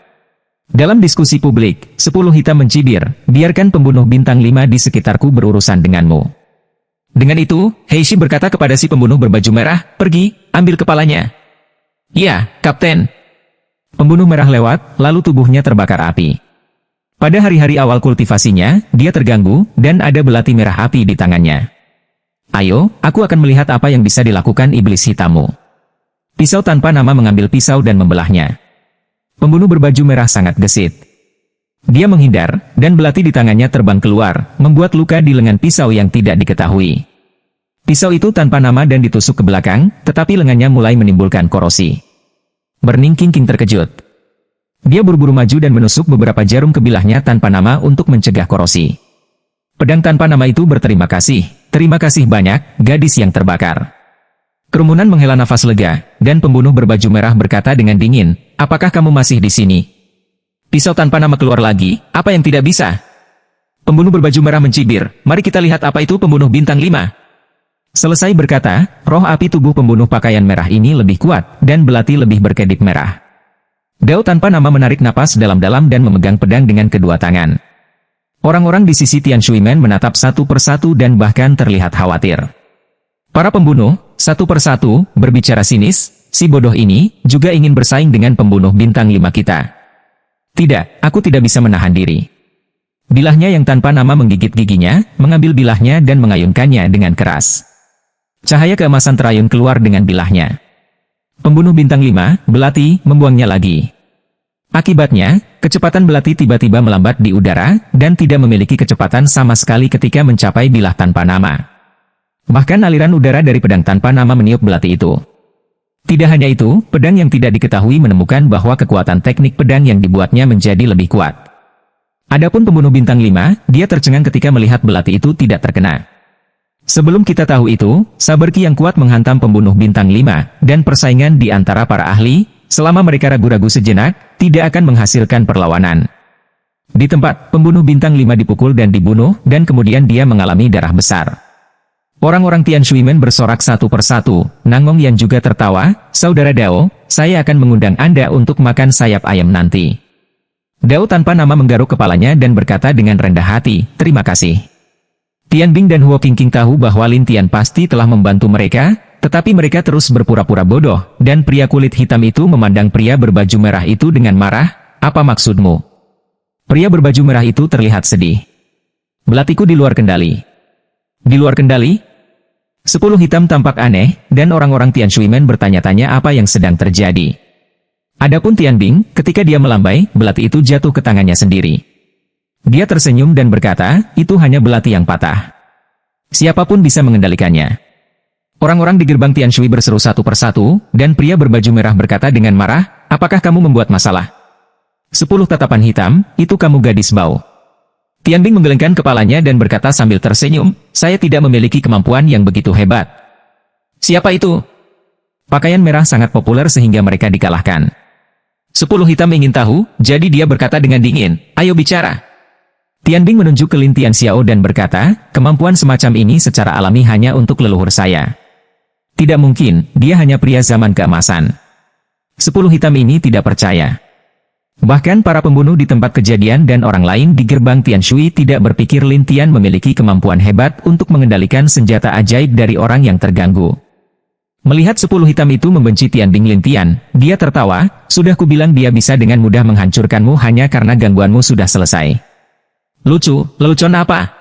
Dalam diskusi publik, 10 hitam mencibir, biarkan pembunuh bintang 5 di sekitarku berurusan denganmu. Dengan itu, Heishi berkata kepada si pembunuh berbaju merah, pergi, ambil kepalanya. Ya, Kapten. Pembunuh merah lewat, lalu tubuhnya terbakar api. Pada hari-hari awal kultivasinya, dia terganggu, dan ada belati merah api di tangannya. Ayo, aku akan melihat apa yang bisa dilakukan iblis hitammu. Pisau tanpa nama mengambil pisau dan membelahnya. Pembunuh berbaju merah sangat gesit. Dia menghindar, dan belati di tangannya terbang keluar, membuat luka di lengan pisau yang tidak diketahui. Pisau itu tanpa nama dan ditusuk ke belakang, tetapi lengannya mulai menimbulkan korosi. Burning King terkejut. Dia buru-buru maju dan menusuk beberapa jarum ke bilahnya tanpa nama untuk mencegah korosi. Pedang tanpa nama itu berterima kasih. Terima kasih banyak, gadis yang terbakar. Kerumunan menghela nafas lega, dan pembunuh berbaju merah berkata dengan dingin, apakah kamu masih di sini? Pisau tanpa nama keluar lagi, apa yang tidak bisa? Pembunuh berbaju merah mencibir, mari kita lihat apa itu pembunuh bintang 5. Selesai berkata, roh api tubuh pembunuh pakaian merah ini lebih kuat, dan belati lebih berkedip merah. Dao tanpa nama menarik napas dalam-dalam dan memegang pedang dengan kedua tangan. Orang-orang di sisi Tian Shuimen menatap satu persatu dan bahkan terlihat khawatir. Para pembunuh, satu persatu, berbicara sinis, si bodoh ini, juga ingin bersaing dengan pembunuh bintang 5 kita. Tidak, aku tidak bisa menahan diri. Bilahnya yang tanpa nama menggigit giginya, mengambil bilahnya dan mengayunkannya dengan keras. Cahaya keemasan terayun keluar dengan bilahnya. Pembunuh bintang 5, belati, membuangnya lagi. Akibatnya, kecepatan belati tiba-tiba melambat di udara, dan tidak memiliki kecepatan sama sekali ketika mencapai bilah tanpa nama. Bahkan aliran udara dari pedang tanpa nama meniup belati itu. Tidak hanya itu, pedang yang tidak diketahui menemukan bahwa kekuatan teknik pedang yang dibuatnya menjadi lebih kuat. Adapun pembunuh bintang 5, dia tercengang ketika melihat belati itu tidak terkena. Sebelum kita tahu itu, saber ki yang kuat menghantam pembunuh bintang 5, dan persaingan di antara para ahli, selama mereka ragu-ragu sejenak, tidak akan menghasilkan perlawanan. Di tempat, pembunuh bintang 5 dipukul dan dibunuh, dan kemudian dia mengalami darah besar. Orang-orang Tian Shuimen bersorak satu persatu, Nangong yang juga tertawa, saudara Dao, saya akan mengundang Anda untuk makan sayap ayam nanti. Dao tanpa nama menggaruk kepalanya dan berkata dengan rendah hati, terima kasih. Tian Bing dan Huo Qingqing tahu bahwa Lin Tian pasti telah membantu mereka, Tetapi mereka terus berpura-pura bodoh, dan pria kulit hitam itu memandang pria berbaju merah itu dengan marah. Apa maksudmu? Pria berbaju merah itu terlihat sedih. Belatiku di luar kendali. Di luar kendali? 10 hitam tampak aneh, dan orang-orang Tian Shuimen bertanya-tanya apa yang sedang terjadi. Adapun Tian Bing, ketika dia melambai, belati itu jatuh ke tangannya sendiri. Dia tersenyum dan berkata, itu hanya belati yang patah. Siapapun bisa mengendalikannya. Orang-orang di gerbang Tian Shui berseru satu persatu, dan pria berbaju merah berkata dengan marah, apakah kamu membuat masalah? 10 tatapan hitam, itu kamu gadis bau. Tian Bing menggelengkan kepalanya dan berkata sambil tersenyum, saya tidak memiliki kemampuan yang begitu hebat. Siapa itu? Pakaian merah sangat populer sehingga mereka dikalahkan. 10 hitam ingin tahu, jadi dia berkata dengan dingin, ayo bicara. Tian Bing menunjuk ke Lin Tian Xiao dan berkata, kemampuan semacam ini secara alami hanya untuk leluhur saya. Tidak mungkin, dia hanya pria zaman keemasan. 10 hitam ini tidak percaya. Bahkan para pembunuh di tempat kejadian dan orang lain di gerbang Tian Shui tidak berpikir Lin Tian memiliki kemampuan hebat untuk mengendalikan senjata ajaib dari orang yang terganggu. Melihat 10 hitam itu membenci Tian Bing Lin Tian, dia tertawa, sudah kubilang dia bisa dengan mudah menghancurkanmu hanya karena gangguanmu sudah selesai. Lucu, lelucon apa?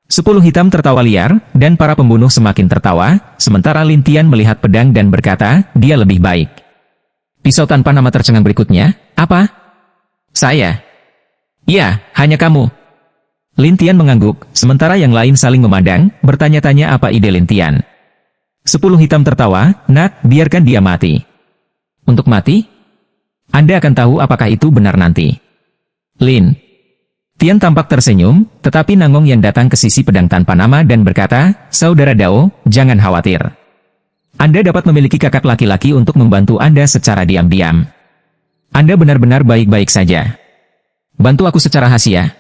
10 hitam tertawa liar, dan para pembunuh semakin tertawa, sementara Lin Tian melihat pedang dan berkata, dia lebih baik. Pisau tanpa nama tercengang berikutnya, apa? Saya. Ya, hanya kamu. Lin Tian mengangguk, sementara yang lain saling memandang, bertanya-tanya apa ide Lin Tian. 10 hitam tertawa, nak, biarkan dia mati. Untuk mati? Anda akan tahu apakah itu benar nanti. Lin Tian tampak tersenyum, tetapi Nangong yang datang ke sisi pedang tanpa nama dan berkata, Saudara Dao, jangan khawatir. Anda dapat memiliki kakak laki-laki untuk membantu Anda secara diam-diam. Anda benar-benar baik-baik saja. Bantu aku secara rahasia.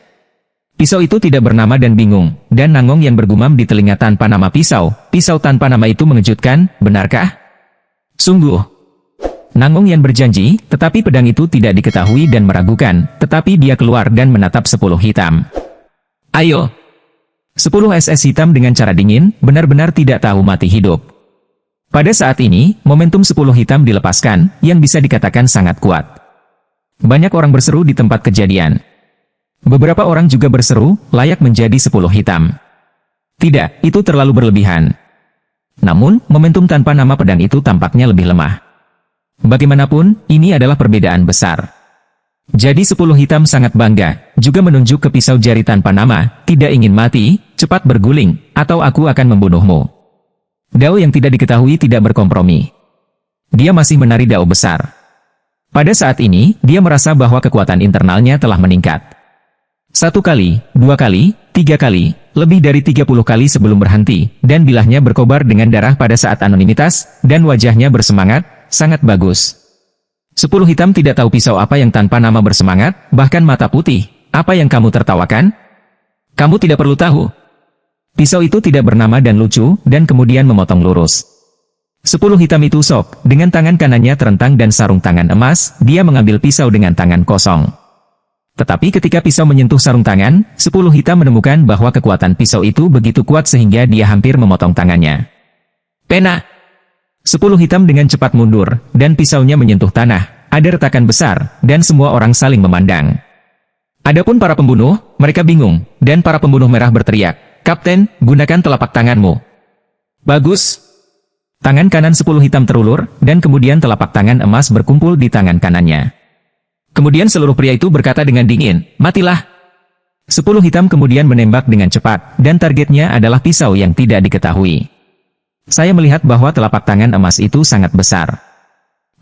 Pisau itu tidak bernama dan bingung, dan Nangong yang bergumam di telinga tanpa nama pisau tanpa nama itu mengejutkan, benarkah? Sungguh. Nangong yang berjanji, tetapi pedang itu tidak diketahui dan meragukan, tetapi dia keluar dan menatap 10 hitam. Ayo! 10 SS hitam dengan cara dingin, benar-benar tidak tahu mati hidup. Pada saat ini, momentum 10 hitam dilepaskan, yang bisa dikatakan sangat kuat. Banyak orang berseru di tempat kejadian. Beberapa orang juga berseru, layak menjadi 10 hitam. Tidak, itu terlalu berlebihan. Namun, momentum tanpa nama pedang itu tampaknya lebih lemah. Bagaimanapun, ini adalah perbedaan besar. Jadi 10 hitam sangat bangga, juga menunjuk ke pisau jari tanpa nama, tidak ingin mati, cepat berguling, atau aku akan membunuhmu. Dao yang tidak diketahui tidak berkompromi. Dia masih menari dao besar. Pada saat ini, dia merasa bahwa kekuatan internalnya telah meningkat. 1 kali, 2 kali, 3 kali, lebih dari 30 kali sebelum berhenti, dan bilahnya berkobar dengan darah pada saat anonimitas, dan wajahnya bersemangat, sangat bagus. 10 hitam tidak tahu pisau apa yang tanpa nama bersemangat, bahkan mata putih. Apa yang kamu tertawakan? Kamu tidak perlu tahu. Pisau itu tidak bernama dan lucu, dan kemudian memotong lurus. 10 hitam itu sok, dengan tangan kanannya terentang dan sarung tangan emas, dia mengambil pisau dengan tangan kosong. Tetapi ketika pisau menyentuh sarung tangan, 10 hitam menemukan bahwa kekuatan pisau itu begitu kuat sehingga dia hampir memotong tangannya. Pena! 10 hitam dengan cepat mundur, dan pisaunya menyentuh tanah, ada retakan besar, dan semua orang saling memandang. Adapun para pembunuh, mereka bingung, dan para pembunuh merah berteriak, Kapten, gunakan telapak tanganmu. Bagus. Tangan kanan 10 hitam terulur, dan kemudian telapak tangan emas berkumpul di tangan kanannya. Kemudian seluruh pria itu berkata dengan dingin, matilah. 10 hitam kemudian menembak dengan cepat, dan targetnya adalah pisau yang tidak diketahui. Saya melihat bahwa telapak tangan emas itu sangat besar.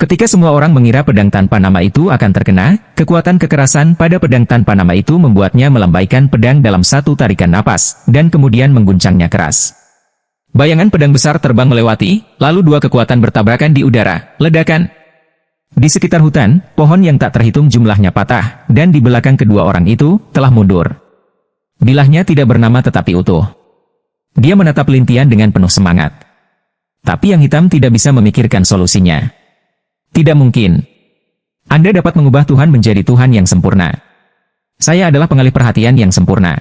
Ketika semua orang mengira pedang tanpa nama itu akan terkena, kekuatan kekerasan pada pedang tanpa nama itu membuatnya melambaikan pedang dalam satu tarikan napas, dan kemudian mengguncangnya keras. Bayangan pedang besar terbang melewati, lalu dua kekuatan bertabrakan di udara, ledakan. Di sekitar hutan, pohon yang tak terhitung jumlahnya patah, dan di belakang kedua orang itu, telah mundur. Bilahnya tidak bernama tetapi utuh. Dia menatap Lin Tian dengan penuh semangat. Tapi yang hitam tidak bisa memikirkan solusinya. Tidak mungkin. Anda dapat mengubah Tuhan menjadi Tuhan yang sempurna. Saya adalah pengalih perhatian yang sempurna.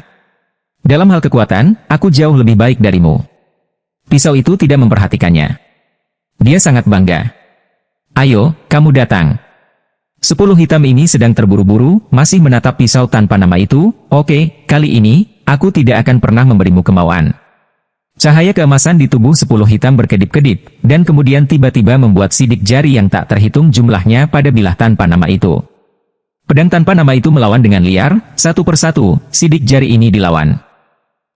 Dalam hal kekuatan, aku jauh lebih baik darimu. Pisau itu tidak memperhatikannya. Dia sangat bangga. Ayo, kamu datang. 10 hitam ini sedang terburu-buru, masih menatap pisau tanpa nama itu. Oke, kali ini, aku tidak akan pernah memberimu kemauan. Cahaya keemasan di tubuh 10 hitam berkedip-kedip, dan kemudian tiba-tiba membuat sidik jari yang tak terhitung jumlahnya pada bilah tanpa nama itu. Pedang tanpa nama itu melawan dengan liar, satu persatu, sidik jari ini dilawan.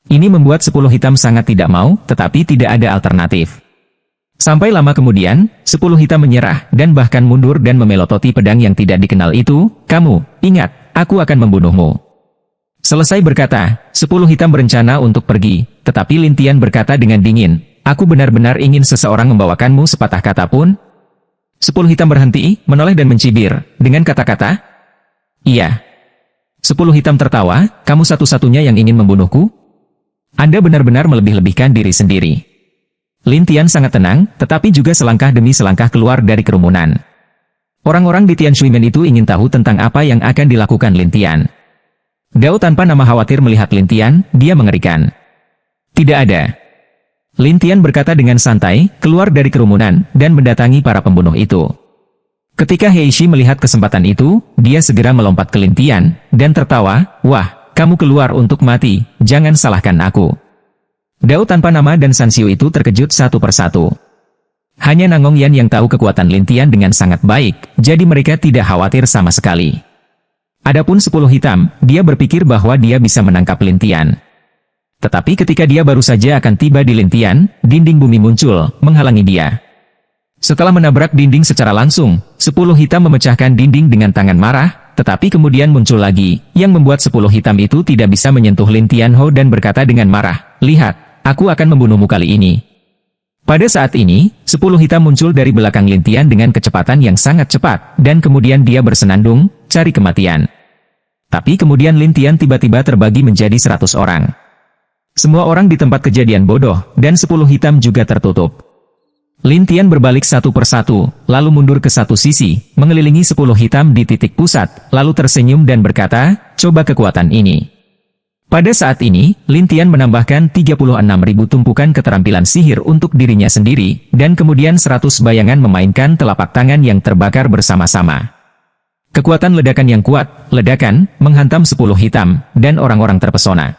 Ini membuat 10 hitam sangat tidak mau, tetapi tidak ada alternatif. Sampai lama kemudian, 10 hitam menyerah, dan bahkan mundur dan memelototi pedang yang tidak dikenal itu. Kamu, ingat, aku akan membunuhmu. Selesai berkata, 10 hitam berencana untuk pergi, tetapi Lintian berkata dengan dingin, aku benar-benar ingin seseorang membawakanmu sepatah kata pun. 10 hitam berhenti, menoleh dan mencibir, dengan kata-kata, iya. 10 hitam tertawa, kamu satu-satunya yang ingin membunuhku? Anda benar-benar melebih-lebihkan diri sendiri. Lintian sangat tenang, tetapi juga selangkah demi selangkah keluar dari kerumunan. Orang-orang di Tianshuimen itu ingin tahu tentang apa yang akan dilakukan Lintian. Gao tanpa nama khawatir melihat Lintian, dia mengerikan. Tidak ada. Lintian berkata dengan santai, keluar dari kerumunan, dan mendatangi para pembunuh itu. Ketika Heishi melihat kesempatan itu, dia segera melompat ke Lintian, dan tertawa, wah, kamu keluar untuk mati, jangan salahkan aku. Gao tanpa nama dan Sanxiu itu terkejut satu persatu. Hanya Nangong Yan yang tahu kekuatan Lintian dengan sangat baik, jadi mereka tidak khawatir sama sekali. Adapun 10 hitam, dia berpikir bahwa dia bisa menangkap Lintian. Tetapi ketika dia baru saja akan tiba di Lintian, dinding bumi muncul, menghalangi dia. Setelah menabrak dinding secara langsung, 10 hitam memecahkan dinding dengan tangan marah, tetapi kemudian muncul lagi, yang membuat 10 hitam itu tidak bisa menyentuh Lin Tianhou dan berkata dengan marah, lihat, aku akan membunuhmu kali ini. Pada saat ini, 10 hitam muncul dari belakang Lintian dengan kecepatan yang sangat cepat, dan kemudian dia bersenandung, cari kematian. Tapi kemudian Lintian tiba-tiba terbagi menjadi 100 orang. Semua orang di tempat kejadian bodoh, dan 10 hitam juga tertutup. Lintian berbalik satu persatu, lalu mundur ke satu sisi, mengelilingi 10 hitam di titik pusat, lalu tersenyum dan berkata, coba kekuatan ini. Pada saat ini, Lintian menambahkan 36.000 tumpukan keterampilan sihir untuk dirinya sendiri, dan kemudian 100 bayangan memainkan telapak tangan yang terbakar bersama-sama. Kekuatan ledakan yang kuat, ledakan, menghantam 10 hitam, dan orang-orang terpesona.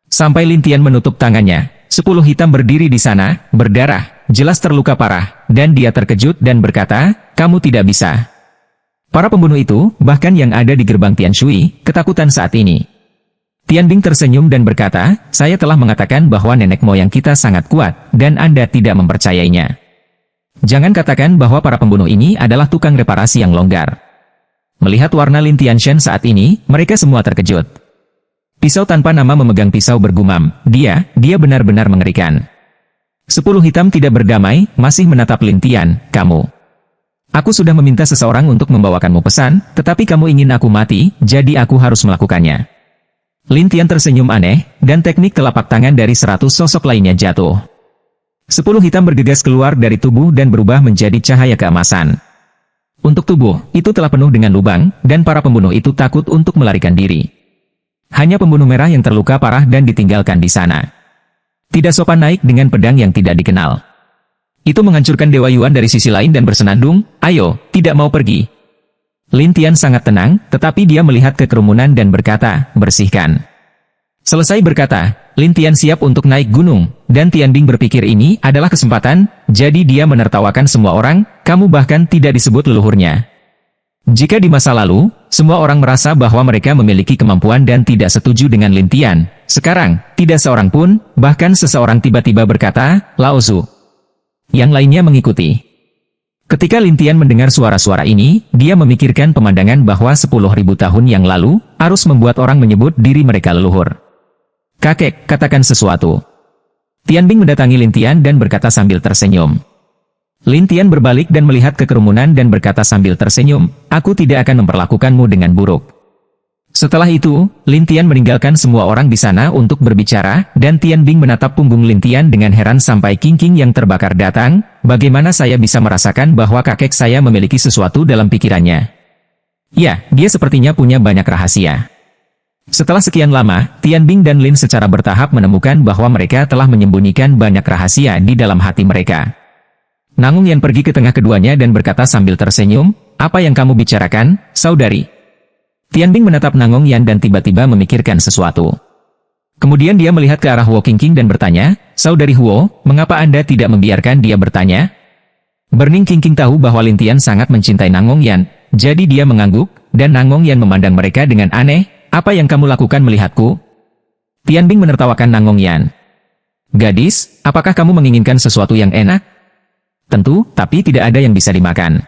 Sampai Lintian menutup tangannya, 10 hitam berdiri di sana, berdarah, jelas terluka parah, dan dia terkejut dan berkata, kamu tidak bisa. Para pembunuh itu, bahkan yang ada di gerbang Tianshui, ketakutan saat ini. Tianbing tersenyum dan berkata, saya telah mengatakan bahwa nenek moyang kita sangat kuat, dan Anda tidak mempercayainya. Jangan katakan bahwa para pembunuh ini adalah tukang reparasi yang longgar. Melihat warna Lin Tianshan saat ini, mereka semua terkejut. Pisau tanpa nama memegang pisau bergumam, dia benar-benar mengerikan. 10 hitam tidak berdamai, masih menatap Lintian, kamu. Aku sudah meminta seseorang untuk membawakanmu pesan, tetapi kamu ingin aku mati, jadi aku harus melakukannya. Lintian tersenyum aneh, dan teknik telapak tangan dari 100 sosok lainnya jatuh. 10 hitam bergegas keluar dari tubuh dan berubah menjadi cahaya keemasan. Untuk tubuh, itu telah penuh dengan lubang, dan para pembunuh itu takut untuk melarikan diri. Hanya pembunuh merah yang terluka parah dan ditinggalkan di sana. Tidak sopan naik dengan pedang yang tidak dikenal. Itu menghancurkan Dewa Yuan dari sisi lain dan bersenandung, ayo, tidak mau pergi. Lintian sangat tenang, tetapi dia melihat ke kerumunan dan berkata, bersihkan. Selesai berkata, Lintian siap untuk naik gunung, dan Tianbing berpikir ini adalah kesempatan, jadi dia menertawakan semua orang, kamu bahkan tidak disebut leluhurnya. Jika di masa lalu, semua orang merasa bahwa mereka memiliki kemampuan dan tidak setuju dengan Lintian, sekarang, tidak seorang pun, bahkan seseorang tiba-tiba berkata, Lao Zu. Yang lainnya mengikuti. Ketika Lintian mendengar suara-suara ini, dia memikirkan pemandangan bahwa 10.000 tahun yang lalu, arus membuat orang menyebut diri mereka leluhur. Kakek, katakan sesuatu. Tianbing mendatangi Lintian dan berkata sambil tersenyum. Lintian berbalik dan melihat ke kerumunan dan berkata sambil tersenyum, aku tidak akan memperlakukanmu dengan buruk. Setelah itu, Lintian meninggalkan semua orang di sana untuk berbicara, dan Tianbing menatap punggung Lintian dengan heran sampai King yang terbakar datang, bagaimana saya bisa merasakan bahwa kakek saya memiliki sesuatu dalam pikirannya. Ya, dia sepertinya punya banyak rahasia. Setelah sekian lama, Tianbing dan Lin secara bertahap menemukan bahwa mereka telah menyembunyikan banyak rahasia di dalam hati mereka. Nangung Yan pergi ke tengah keduanya dan berkata sambil tersenyum, "Apa yang kamu bicarakan, saudari?" Tianbing menatap Nangung Yan dan tiba-tiba memikirkan sesuatu. Kemudian dia melihat ke arah Huo Qingqing dan bertanya, "Saudari Huo, mengapa Anda tidak membiarkan dia bertanya?" Burning Qingqing tahu bahwa Lin Tian sangat mencintai Nangung Yan, jadi dia mengangguk, dan Nangung Yan memandang mereka dengan aneh. "Apa yang kamu lakukan melihatku?" Tianbing menertawakan Nangung Yan. "Gadis, apakah kamu menginginkan sesuatu yang enak?" "Tentu, tapi tidak ada yang bisa dimakan."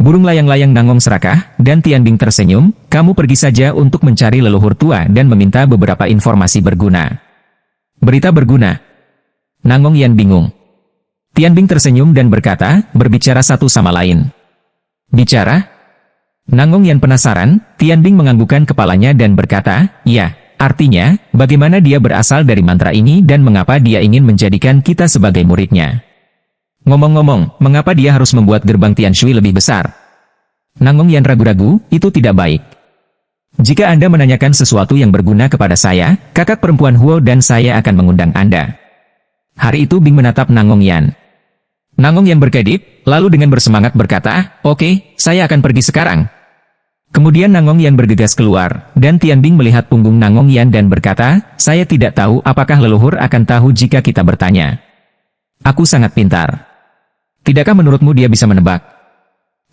Burung layang-layang Nangong serakah, dan Tianbing tersenyum, "Kamu pergi saja untuk mencari leluhur tua dan meminta beberapa informasi berguna." "Berita berguna?" Nangong Yan bingung. Tianbing tersenyum dan berkata, "Berbicara satu sama lain." "Bicara?" Nangong Yan penasaran. Tianbing menganggukkan kepalanya dan berkata, "Ya, artinya, bagaimana dia berasal dari mantra ini dan mengapa dia ingin menjadikan kita sebagai muridnya. Ngomong-ngomong, mengapa dia harus membuat gerbang Tianshui lebih besar?" Nangong Yan ragu-ragu, "Itu tidak baik. Jika Anda menanyakan sesuatu yang berguna kepada saya, kakak perempuan Huo dan saya akan mengundang Anda." Hari itu Bing menatap Nangong Yan. Nangong Yan berkedip, lalu dengan bersemangat berkata, "Oke, saya akan pergi sekarang." Kemudian Nangong Yan bergegas keluar, dan Tianbing melihat punggung Nangong Yan dan berkata, "Saya tidak tahu apakah leluhur akan tahu jika kita bertanya. Aku sangat pintar. Tidakkah menurutmu dia bisa menebak?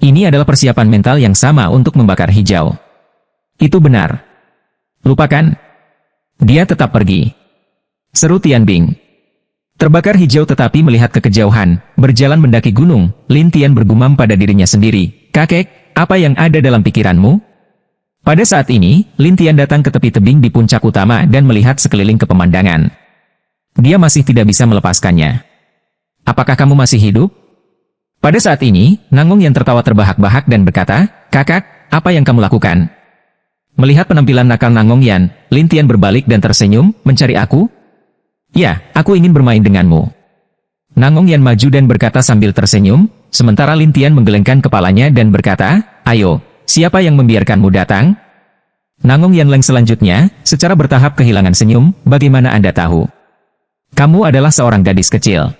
Ini adalah persiapan mental yang sama untuk membakar hijau." "Itu benar. Lupakan. Dia tetap pergi," seru Tianbing. Terbakar hijau tetapi melihat ke kejauhan, berjalan mendaki gunung, Lin Tian bergumam pada dirinya sendiri, "Kakek, apa yang ada dalam pikiranmu?" Pada saat ini, Lin Tian datang ke tepi tebing di puncak utama dan melihat sekeliling ke pemandangan. Dia masih tidak bisa melepaskannya. "Apakah kamu masih hidup?" Pada saat ini, Nangong yang tertawa terbahak-bahak dan berkata, "Kakak, apa yang kamu lakukan?" Melihat penampilan nakal Nangong Yan, Lin Tian berbalik dan tersenyum, "Mencari aku?" "Ya, aku ingin bermain denganmu." Nangong Yan maju dan berkata sambil tersenyum, sementara Lin Tian menggelengkan kepalanya dan berkata, "Ayo, siapa yang membiarkanmu datang?" Nangong Yan Leng selanjutnya, secara bertahap kehilangan senyum, "Bagaimana Anda tahu? Kamu adalah seorang gadis kecil.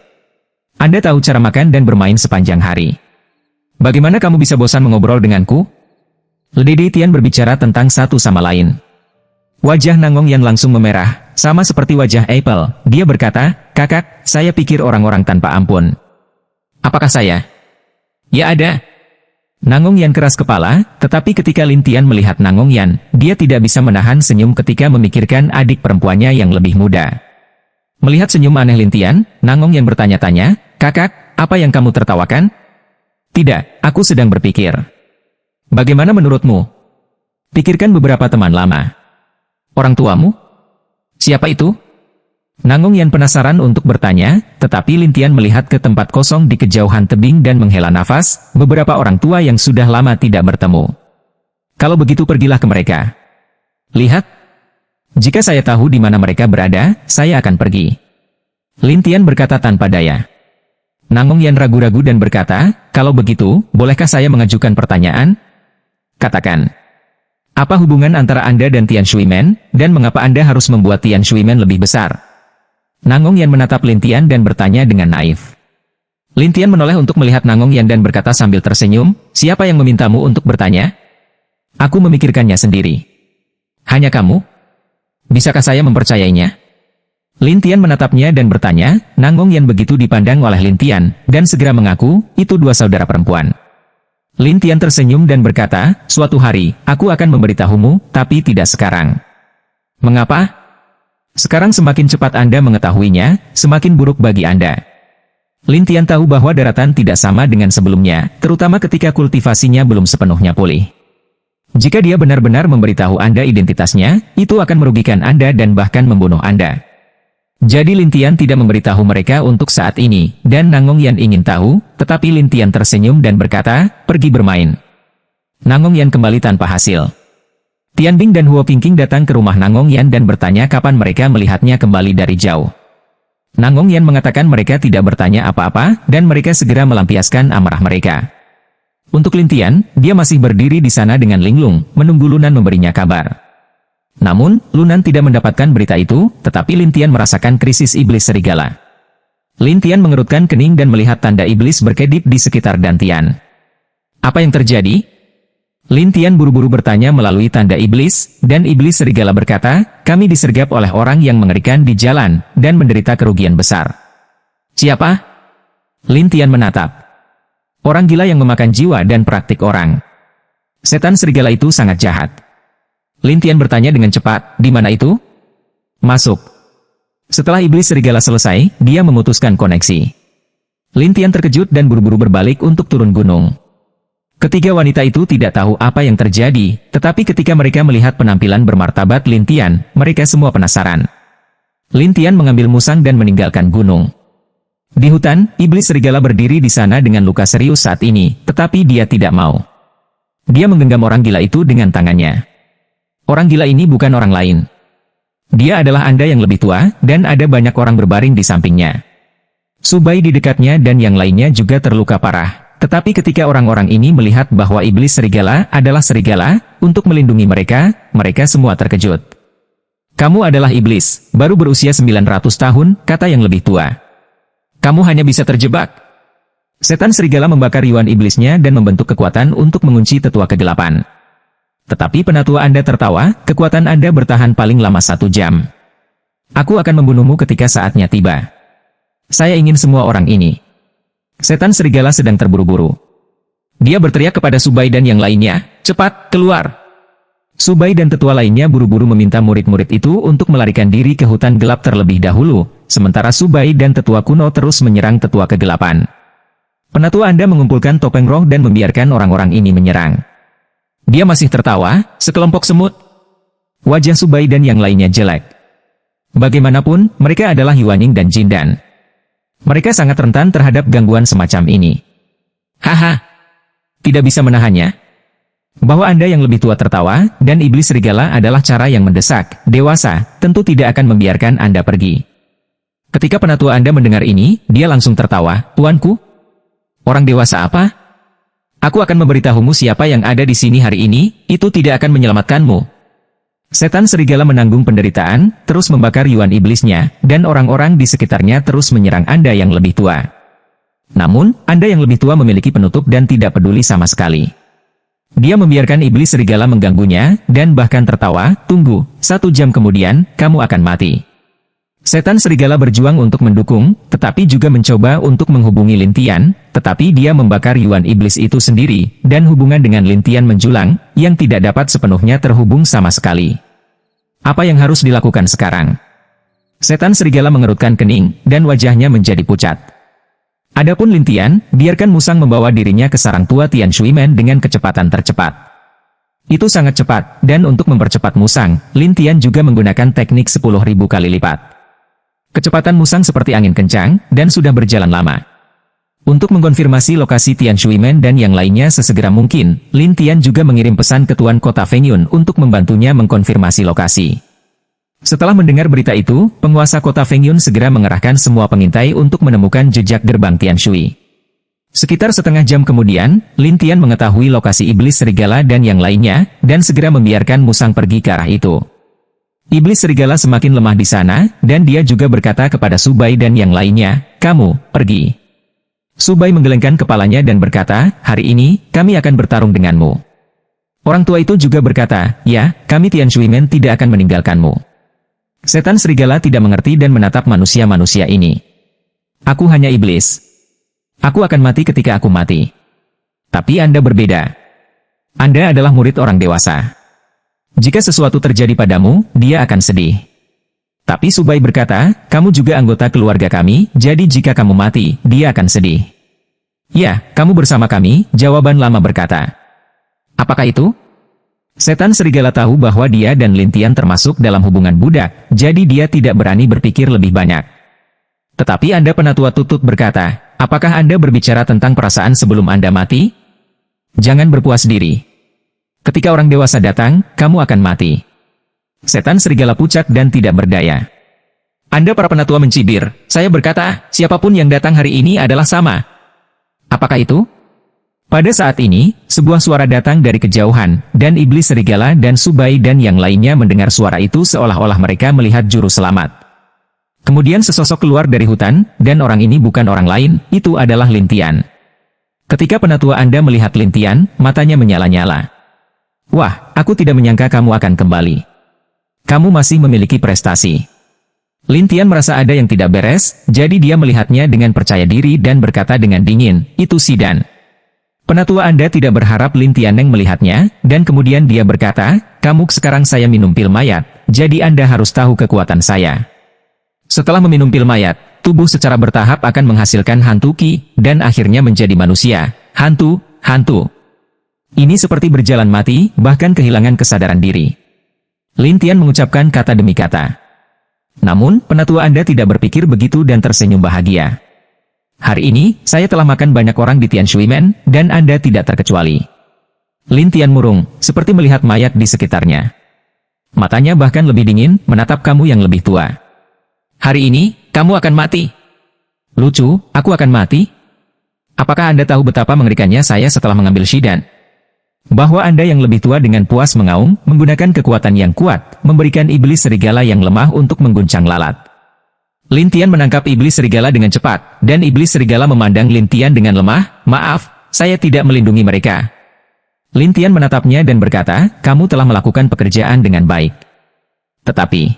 Anda tahu cara makan dan bermain sepanjang hari. Bagaimana kamu bisa bosan mengobrol denganku?" Lady Tian berbicara tentang satu sama lain. Wajah Nangong Yan langsung memerah, sama seperti wajah Apple. Dia berkata, "Kakak, saya pikir orang-orang tanpa ampun." "Apakah saya?" "Ya ada." Nangong Yan keras kepala, tetapi ketika Lin Tian melihat Nangong Yan, dia tidak bisa menahan senyum ketika memikirkan adik perempuannya yang lebih muda. Melihat senyum aneh Lin Tian, Nangong Yan bertanya-tanya, "Kakak, apa yang kamu tertawakan?" "Tidak, aku sedang berpikir." "Bagaimana menurutmu? Pikirkan beberapa teman lama." "Orang tuamu? Siapa itu?" Nangong Yan penasaran untuk bertanya, tetapi Lin Tian melihat ke tempat kosong di kejauhan tebing dan menghela nafas, "Beberapa orang tua yang sudah lama tidak bertemu. Kalau begitu pergilah ke mereka. Lihat. Jika saya tahu di mana mereka berada, saya akan pergi." Lin Tian berkata tanpa daya. Nangong Yan ragu-ragu dan berkata, "Kalau begitu, bolehkah saya mengajukan pertanyaan? Katakan. Apa hubungan antara Anda dan Tian Shuimen, dan mengapa Anda harus membuat Tian Shuimen lebih besar?" Nangong Yan menatap Lin Tian dan bertanya dengan naif. Lin Tian menoleh untuk melihat Nangong Yan dan berkata sambil tersenyum, "Siapa yang memintamu untuk bertanya? Aku memikirkannya sendiri." "Hanya kamu? Bisakah saya mempercayainya?" Lin Tian menatapnya dan bertanya. Nangong Yan begitu dipandang oleh Lin Tian, dan segera mengaku, "Itu dua saudara perempuan." Lin Tian tersenyum dan berkata, "Suatu hari, aku akan memberitahumu, tapi tidak sekarang." "Mengapa?" "Sekarang semakin cepat Anda mengetahuinya, semakin buruk bagi Anda." Lin Tian tahu bahwa daratan tidak sama dengan sebelumnya, terutama ketika kultivasinya belum sepenuhnya pulih. Jika dia benar-benar memberitahu Anda identitasnya, itu akan merugikan Anda dan bahkan membunuh Anda. Jadi Lin Tian tidak memberitahu mereka untuk saat ini, dan Nangong Yan ingin tahu, tetapi Lin Tian tersenyum dan berkata, "Pergi bermain." Nangong Yan kembali tanpa hasil. Tianbing dan Huo Qingqing datang ke rumah Nangong Yan dan bertanya kapan mereka melihatnya kembali dari jauh. Nangong Yan mengatakan mereka tidak bertanya apa-apa, dan mereka segera melampiaskan amarah mereka. Untuk Lin Tian, dia masih berdiri di sana dengan linglung, menunggu Lunan memberinya kabar. Namun, Lunan tidak mendapatkan berita itu, tetapi Lin Tian merasakan krisis iblis serigala. Lin Tian mengerutkan kening dan melihat tanda iblis berkedip di sekitar Dantian. Apa yang terjadi? Lin Tian buru-buru bertanya melalui tanda iblis, dan iblis serigala berkata, kami disergap oleh orang yang mengerikan di jalan, dan menderita kerugian besar. Siapa? Lin Tian menatap. Orang gila yang memakan jiwa dan praktik orang. Setan serigala itu sangat jahat. Lin Tian bertanya dengan cepat, di mana itu? Masuk. Setelah iblis serigala selesai, dia memutuskan koneksi. Lin Tian terkejut dan buru-buru berbalik untuk turun gunung. Ketiga wanita itu tidak tahu apa yang terjadi, tetapi ketika mereka melihat penampilan bermartabat Lin Tian, mereka semua penasaran. Lin Tian mengambil musang dan meninggalkan gunung. Di hutan, iblis serigala berdiri di sana dengan luka serius saat ini, tetapi dia tidak mau. Dia menggenggam orang gila itu dengan tangannya. Orang gila ini bukan orang lain. Dia adalah Anda yang lebih tua, dan ada banyak orang berbaring di sampingnya. Subai di dekatnya dan yang lainnya juga terluka parah. Tetapi ketika orang-orang ini melihat bahwa iblis serigala adalah serigala, untuk melindungi mereka, mereka semua terkejut. Kamu adalah iblis, baru berusia 900 tahun, kata yang lebih tua. Kamu hanya bisa terjebak. Setan serigala membakar yuan iblisnya dan membentuk kekuatan untuk mengunci tetua kegelapan. Tetapi penatua Anda tertawa, kekuatan Anda bertahan paling lama 1 jam. Aku akan membunuhmu ketika saatnya tiba. Saya ingin semua orang ini. Setan serigala sedang terburu-buru. Dia berteriak kepada Subai dan yang lainnya, cepat, keluar. Subai dan tetua lainnya buru-buru meminta murid-murid itu untuk melarikan diri ke hutan gelap terlebih dahulu, sementara Subai dan tetua kuno terus menyerang tetua kegelapan. Penatua Anda mengumpulkan topeng roh dan membiarkan orang-orang ini menyerang. Dia masih tertawa, sekelompok semut. Wajah Subai dan yang lainnya jelek. Bagaimanapun, mereka adalah Yuanying dan Jindan. Mereka sangat rentan terhadap gangguan semacam ini. Haha, tidak bisa menahannya. Bahwa Anda yang lebih tua tertawa, dan iblis serigala adalah cara yang mendesak, dewasa, tentu tidak akan membiarkan Anda pergi. Ketika penatua Anda mendengar ini, dia langsung tertawa, Tuanku? Orang dewasa apa? Aku akan memberitahumu siapa yang ada di sini hari ini, itu tidak akan menyelamatkanmu. Setan serigala menanggung penderitaan, terus membakar yuan iblisnya, dan orang-orang di sekitarnya terus menyerang Anda yang lebih tua. Namun, Anda yang lebih tua memiliki penutup dan tidak peduli sama sekali. Dia membiarkan iblis serigala mengganggunya, dan bahkan tertawa, tunggu, 1 jam kemudian, kamu akan mati. Setan serigala berjuang untuk mendukung, tetapi juga mencoba untuk menghubungi Lin Tian, tetapi dia membakar yuan iblis itu sendiri, dan hubungan dengan Lin Tian menjulang, yang tidak dapat sepenuhnya terhubung sama sekali. Apa yang harus dilakukan sekarang? Setan serigala mengerutkan kening, dan wajahnya menjadi pucat. Adapun Lin Tian, biarkan musang membawa dirinya ke sarang tua Tian Shuimen dengan kecepatan tercepat. Itu sangat cepat, dan untuk mempercepat musang, Lin Tian juga menggunakan teknik 10.000 kali lipat. Kecepatan musang seperti angin kencang, dan sudah berjalan lama. Untuk mengkonfirmasi lokasi Tian Shuimen dan yang lainnya sesegera mungkin, Lin Tian juga mengirim pesan ke Tuan Kota Fengyun untuk membantunya mengkonfirmasi lokasi. Setelah mendengar berita itu, penguasa Kota Fengyun segera mengerahkan semua pengintai untuk menemukan jejak gerbang Tian Shui. Sekitar setengah jam kemudian, Lin Tian mengetahui lokasi iblis serigala dan yang lainnya, dan segera membiarkan musang pergi ke arah itu. Iblis serigala semakin lemah di sana, dan dia juga berkata kepada Subai dan yang lainnya, kamu, pergi. Subai menggelengkan kepalanya dan berkata, hari ini, kami akan bertarung denganmu. Orang tua itu juga berkata, ya, kami Tian Shuimen tidak akan meninggalkanmu. Setan serigala tidak mengerti dan menatap manusia-manusia ini. Aku hanya iblis. Aku akan mati ketika aku mati. Tapi Anda berbeda. Anda adalah murid orang dewasa. Jika sesuatu terjadi padamu, dia akan sedih. Tapi Subai berkata, kamu juga anggota keluarga kami, jadi jika kamu mati, dia akan sedih. Ya, kamu bersama kami, jawaban lama berkata. Apakah itu? Setan serigala tahu bahwa dia dan Lin Tian termasuk dalam hubungan budak, jadi dia tidak berani berpikir lebih banyak. Tetapi Anda penatua tutut berkata, apakah Anda berbicara tentang perasaan sebelum Anda mati? Jangan berpuas diri. Ketika orang dewasa datang, kamu akan mati. Setan serigala pucat dan tidak berdaya. Anda para penatua mencibir, saya berkata, siapapun yang datang hari ini adalah sama. Apakah itu? Pada saat ini, sebuah suara datang dari kejauhan, dan iblis serigala dan Subai dan yang lainnya mendengar suara itu seolah-olah mereka melihat juru selamat. Kemudian sesosok keluar dari hutan, dan orang ini bukan orang lain, itu adalah Lin Tian. Ketika penatua Anda melihat Lin Tian, matanya menyala-nyala. Wah, aku tidak menyangka kamu akan kembali. Kamu masih memiliki prestasi. Lin Tian merasa ada yang tidak beres, jadi dia melihatnya dengan percaya diri dan berkata dengan dingin, itu si Dan. Penatua Anda tidak berharap Lin Tianeng melihatnya, dan kemudian dia berkata, kamu sekarang saya minum pil mayat, jadi Anda harus tahu kekuatan saya. Setelah meminum pil mayat, tubuh secara bertahap akan menghasilkan hantu Qi, dan akhirnya menjadi manusia. Hantu. Ini seperti berjalan mati, bahkan kehilangan kesadaran diri. Lin Tian mengucapkan kata demi kata. Namun, penatua Anda tidak berpikir begitu dan tersenyum bahagia. Hari ini, saya telah makan banyak orang di Tian Shui Men, dan Anda tidak terkecuali. Lin Tian murung, seperti melihat mayat di sekitarnya. Matanya bahkan lebih dingin, menatap kamu yang lebih tua. Hari ini, kamu akan mati. Lucu, aku akan mati? Apakah Anda tahu betapa mengerikannya saya setelah mengambil Shidan? Bahwa Anda yang lebih tua dengan puas mengaum, menggunakan kekuatan yang kuat, memberikan iblis serigala yang lemah untuk mengguncang lalat. Lin Tian menangkap iblis serigala dengan cepat, dan iblis serigala memandang Lin Tian dengan lemah, maaf, saya tidak melindungi mereka. Lin Tian menatapnya dan berkata, kamu telah melakukan pekerjaan dengan baik. Tetapi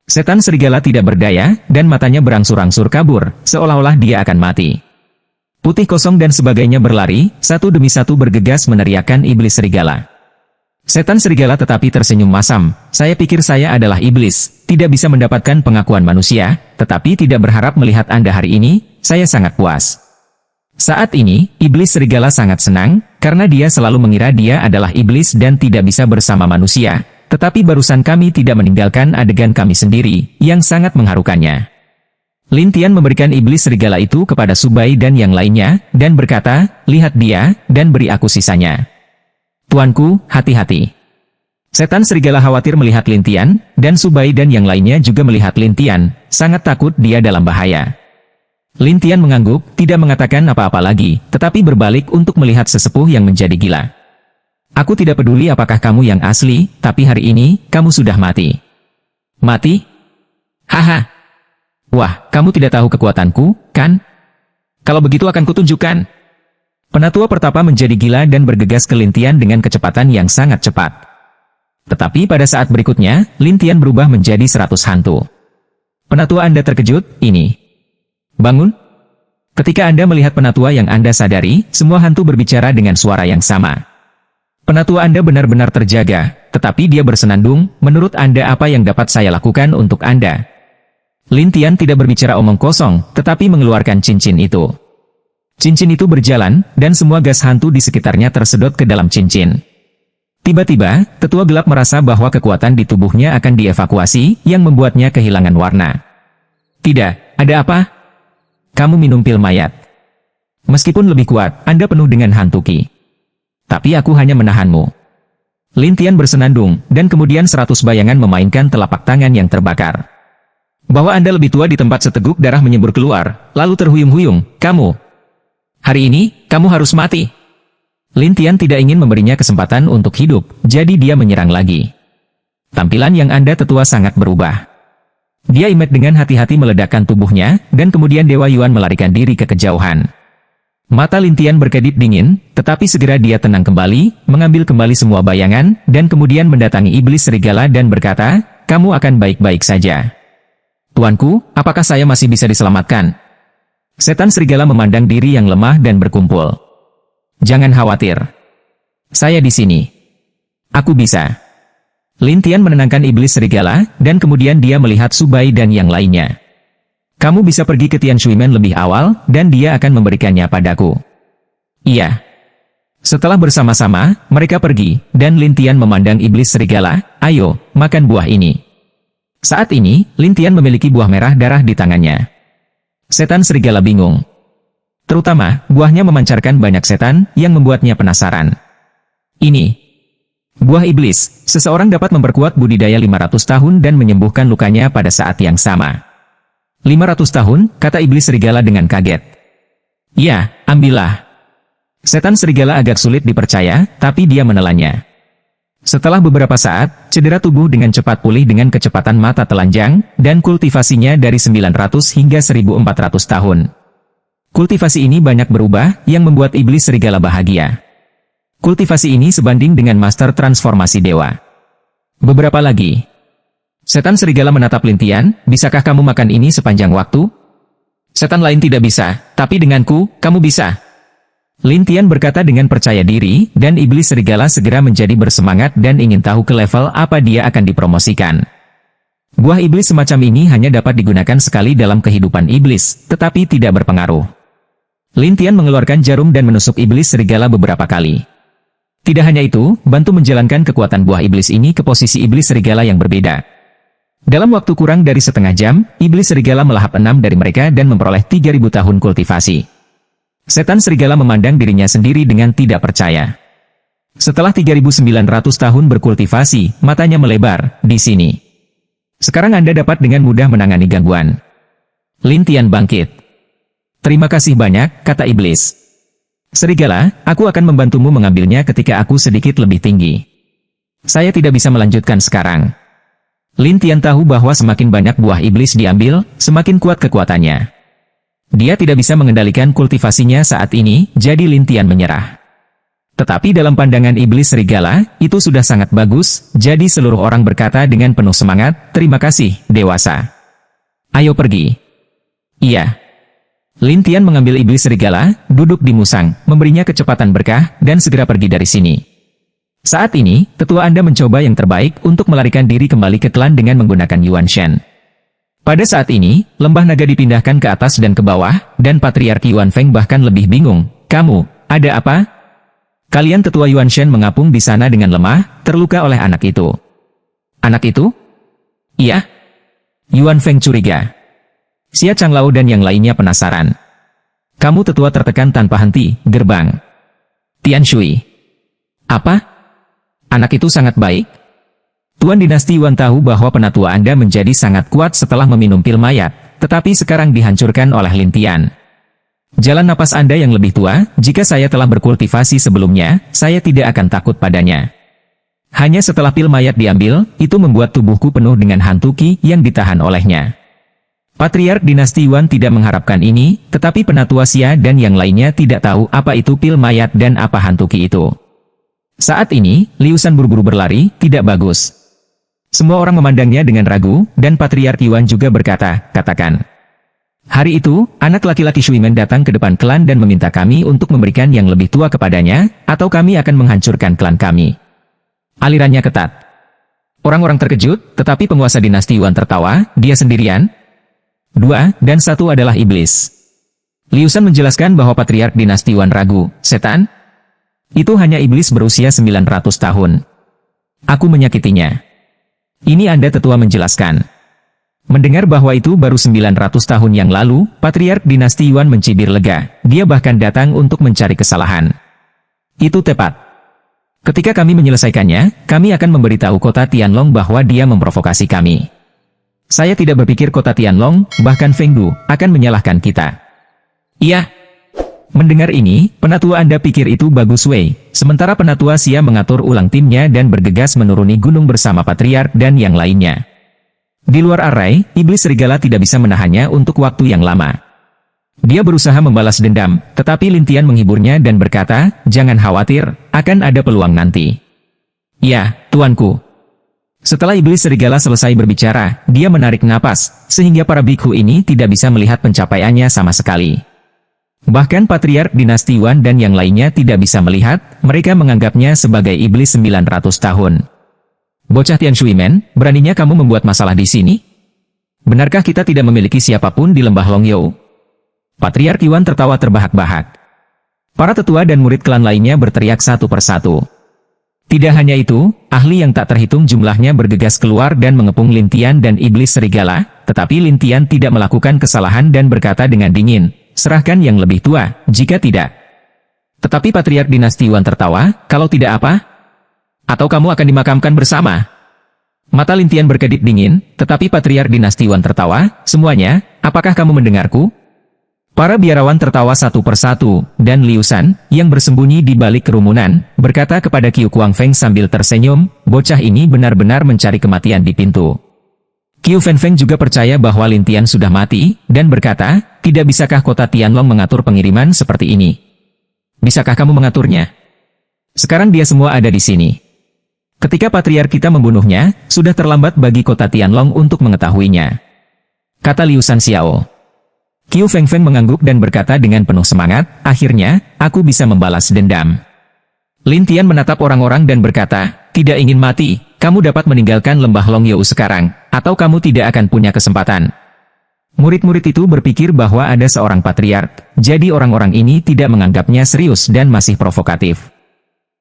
setan serigala tidak berdaya, dan matanya berangsur-angsur kabur, seolah-olah dia akan mati. Putih kosong dan sebagainya berlari, satu demi satu bergegas meneriakkan iblis serigala. Setan serigala tetapi tersenyum masam, saya pikir saya adalah iblis, tidak bisa mendapatkan pengakuan manusia, tetapi tidak berharap melihat Anda hari ini, saya sangat puas. Saat ini, iblis serigala sangat senang, karena dia selalu mengira dia adalah iblis dan tidak bisa bersama manusia. Tetapi barusan kami tidak meninggalkan adegan kami sendiri, yang sangat mengharukannya. Lin Tian memberikan iblis serigala itu kepada Subai dan yang lainnya, dan berkata, lihat dia, dan beri aku sisanya. Tuanku, hati-hati. Setan serigala khawatir melihat Lin Tian, dan Subai dan yang lainnya juga melihat Lin Tian, sangat takut dia dalam bahaya. Lin Tian mengangguk, tidak mengatakan apa-apa lagi, tetapi berbalik untuk melihat sesepuh yang menjadi gila. Aku tidak peduli apakah kamu yang asli, tapi hari ini, kamu sudah mati. Mati? Haha. Wah, kamu tidak tahu kekuatanku, kan? Kalau begitu akan kutunjukkan. Penatua pertapa menjadi gila dan bergegas ke Lin Tian dengan kecepatan yang sangat cepat. Tetapi pada saat berikutnya, Lin Tian berubah menjadi 100 hantu. Penatua Anda terkejut, ini. Bangun. Ketika Anda melihat penatua yang Anda sadari, semua hantu berbicara dengan suara yang sama. Penatua Anda benar-benar terjaga, tetapi dia bersenandung, menurut Anda apa yang dapat saya lakukan untuk Anda? Lin Tian tidak berbicara omong kosong, tetapi mengeluarkan cincin itu. Cincin itu berjalan, dan semua gas hantu di sekitarnya tersedot ke dalam cincin. Tiba-tiba, tetua gelap merasa bahwa kekuatan di tubuhnya akan dievakuasi, yang membuatnya kehilangan warna. Tidak, ada apa? Kamu minum pil mayat. Meskipun lebih kuat, Anda penuh dengan hantu Qi. Tapi aku hanya menahanmu. Lin Tian bersenandung, dan kemudian 100 bayangan memainkan telapak tangan yang terbakar. Bahwa Anda lebih tua di tempat seteguk darah menyembur keluar, lalu terhuyung-huyung, kamu. Hari ini, kamu harus mati. Lin Tian tidak ingin memberinya kesempatan untuk hidup, jadi dia menyerang lagi. Tampilan yang Anda tetua sangat berubah. Dia imut dengan hati-hati meledakkan tubuhnya, dan kemudian Dewa Yuan melarikan diri ke kejauhan. Mata Lin Tian berkedip dingin, tetapi segera dia tenang kembali, mengambil kembali semua bayangan, dan kemudian mendatangi iblis serigala dan berkata, kamu akan baik-baik saja. Tuanku, apakah saya masih bisa diselamatkan? Setan serigala memandang diri yang lemah dan berkumpul. Jangan khawatir. Saya di sini. Aku bisa. Lin Tian menenangkan iblis serigala, dan kemudian dia melihat Subai dan yang lainnya. Kamu bisa pergi ke Tian Shui Men lebih awal, dan dia akan memberikannya padaku. Iya. Setelah bersama-sama, mereka pergi, dan Lin Tian memandang iblis serigala, ayo, makan buah ini. Saat ini, Lin Tian memiliki buah merah darah di tangannya. Setan serigala bingung. Terutama, buahnya memancarkan banyak setan, yang membuatnya penasaran. Ini. Buah iblis, seseorang dapat memperkuat budidaya 500 tahun dan menyembuhkan lukanya pada saat yang sama. 500 tahun, kata iblis serigala dengan kaget. Ya, ambillah. Setan serigala agak sulit dipercaya, tapi dia menelannya. Setelah beberapa saat, cedera tubuh dengan cepat pulih dengan kecepatan mata telanjang, dan kultivasinya dari 900 hingga 1400 tahun. Kultivasi ini banyak berubah, yang membuat iblis serigala bahagia. Kultivasi ini sebanding dengan master transformasi dewa. Beberapa lagi. Setan serigala menatap Lintian, bisakah kamu makan ini sepanjang waktu? Setan lain tidak bisa, tapi denganku, kamu bisa. Lintian berkata dengan percaya diri, dan iblis serigala segera menjadi bersemangat dan ingin tahu ke level apa dia akan dipromosikan. Buah iblis semacam ini hanya dapat digunakan sekali dalam kehidupan iblis, tetapi tidak berpengaruh. Lintian mengeluarkan jarum dan menusuk iblis serigala beberapa kali. Tidak hanya itu, bantu menjalankan kekuatan buah iblis ini ke posisi iblis serigala yang berbeda. Dalam waktu kurang dari setengah jam, iblis serigala melahap 6 dari mereka dan memperoleh 3000 tahun kultivasi. Setan serigala memandang dirinya sendiri dengan tidak percaya. Setelah 3900 tahun berkultivasi, matanya melebar, di sini. Sekarang Anda dapat dengan mudah menangani gangguan. Lintian bangkit. Terima kasih banyak, kata iblis. Serigala, aku akan membantumu mengambilnya ketika aku sedikit lebih tinggi. Saya tidak bisa melanjutkan sekarang. Lintian tahu bahwa semakin banyak buah iblis diambil, semakin kuat kekuatannya. Dia tidak bisa mengendalikan kultivasinya saat ini, jadi Lintian menyerah. Tetapi dalam pandangan iblis serigala, itu sudah sangat bagus, jadi seluruh orang berkata dengan penuh semangat, terima kasih, dewasa. Ayo pergi. Iya. Lintian mengambil iblis serigala, duduk di musang, memberinya kecepatan berkah, dan segera pergi dari sini. Saat ini, tetua Anda mencoba yang terbaik untuk melarikan diri kembali ke klan dengan menggunakan Yuan Shen. Pada saat ini, lembah naga dipindahkan ke atas dan ke bawah, dan Patriarki Yuan Feng bahkan lebih bingung. Kamu, ada apa? Kalian tetua Yuan Shen mengapung di sana dengan lemah, terluka oleh anak itu. Anak itu? Iya. Yuan Feng curiga. Xia Changlao dan yang lainnya penasaran. Kamu tetua tertekan tanpa henti, gerbang. Tian Shui. Apa? Anak itu sangat baik? Tuan Dinasti Yuan tahu bahwa penatua Anda menjadi sangat kuat setelah meminum pil mayat, tetapi sekarang dihancurkan oleh Lintian. Jalan napas Anda yang lebih tua, jika saya telah berkultivasi sebelumnya, saya tidak akan takut padanya. Hanya setelah pil mayat diambil, itu membuat tubuhku penuh dengan hantu Qi yang ditahan olehnya. Patriark Dinasti Yuan tidak mengharapkan ini, tetapi penatua Xia dan yang lainnya tidak tahu apa itu pil mayat dan apa hantu Qi itu. Saat ini, Liu Shan buru-buru berlari, tidak bagus. Semua orang memandangnya dengan ragu, dan Patriark Yuan juga berkata, katakan. Hari itu, anak laki-laki Shuimen datang ke depan klan dan meminta kami untuk memberikan yang lebih tua kepadanya, atau kami akan menghancurkan klan kami. Alirannya ketat. Orang-orang terkejut, tetapi penguasa dinasti Yuan tertawa, dia sendirian. 2 dan 1 adalah iblis. Liu Shan menjelaskan bahwa Patriark dinasti Yuan ragu, setan? Itu hanya iblis berusia 900 tahun. Aku menyakitinya. Ini Anda tetua menjelaskan. Mendengar bahwa itu baru 900 tahun yang lalu, Patriark dinasti Yuan mencibir lega. Dia bahkan datang untuk mencari kesalahan. Itu tepat. Ketika kami menyelesaikannya, kami akan memberitahu kota Tianlong bahwa dia memprovokasi kami. Saya tidak berpikir kota Tianlong, bahkan Feng Du, akan menyalahkan kita. Iya. Mendengar ini, penatua Anda pikir itu bagus Wei. Sementara penatua Xia mengatur ulang timnya dan bergegas menuruni gunung bersama Patriark dan yang lainnya. Di luar arai, iblis serigala tidak bisa menahannya untuk waktu yang lama. Dia berusaha membalas dendam, tetapi Lintian menghiburnya dan berkata, jangan khawatir, akan ada peluang nanti. Ya, tuanku. Setelah iblis serigala selesai berbicara, dia menarik napas, sehingga para bikhu ini tidak bisa melihat pencapaiannya sama sekali. Bahkan Patriark dinasti Yuan dan yang lainnya tidak bisa melihat, mereka menganggapnya sebagai iblis 900 tahun. Bocah Tian Shuimen, beraninya kamu membuat masalah di sini? Benarkah kita tidak memiliki siapapun di lembah Longyou? Patriark Yuan tertawa terbahak-bahak. Para tetua dan murid klan lainnya berteriak satu persatu. Tidak hanya itu, ahli yang tak terhitung jumlahnya bergegas keluar dan mengepung Lintian dan iblis serigala, tetapi Lintian tidak melakukan kesalahan dan berkata dengan dingin, serahkan yang lebih tua, jika tidak. Tetapi Patriark dinasti Yuan tertawa, kalau tidak apa? Atau kamu akan dimakamkan bersama? Mata Lintian berkedip dingin, tetapi Patriark dinasti Yuan tertawa, semuanya, apakah kamu mendengarku? Para biarawan tertawa satu persatu, dan Liu Shan, yang bersembunyi di balik kerumunan, berkata kepada Qiu Kuangfeng sambil tersenyum, bocah ini benar-benar mencari kematian di pintu. Qiu Fengfeng juga percaya bahwa Lin Tian sudah mati, dan berkata, tidak bisakah kota Tianlong mengatur pengiriman seperti ini? Bisakah kamu mengaturnya? Sekarang dia semua ada di sini. Ketika patriark kita membunuhnya, sudah terlambat bagi kota Tianlong untuk mengetahuinya. Kata Liu Shan Xiao. Qiu Fengfeng mengangguk dan berkata dengan penuh semangat, akhirnya, aku bisa membalas dendam. Lin Tian menatap orang-orang dan berkata, tidak ingin mati, kamu dapat meninggalkan lembah Longyou sekarang, atau kamu tidak akan punya kesempatan. Murid-murid itu berpikir bahwa ada seorang patriark, jadi orang-orang ini tidak menganggapnya serius dan masih provokatif.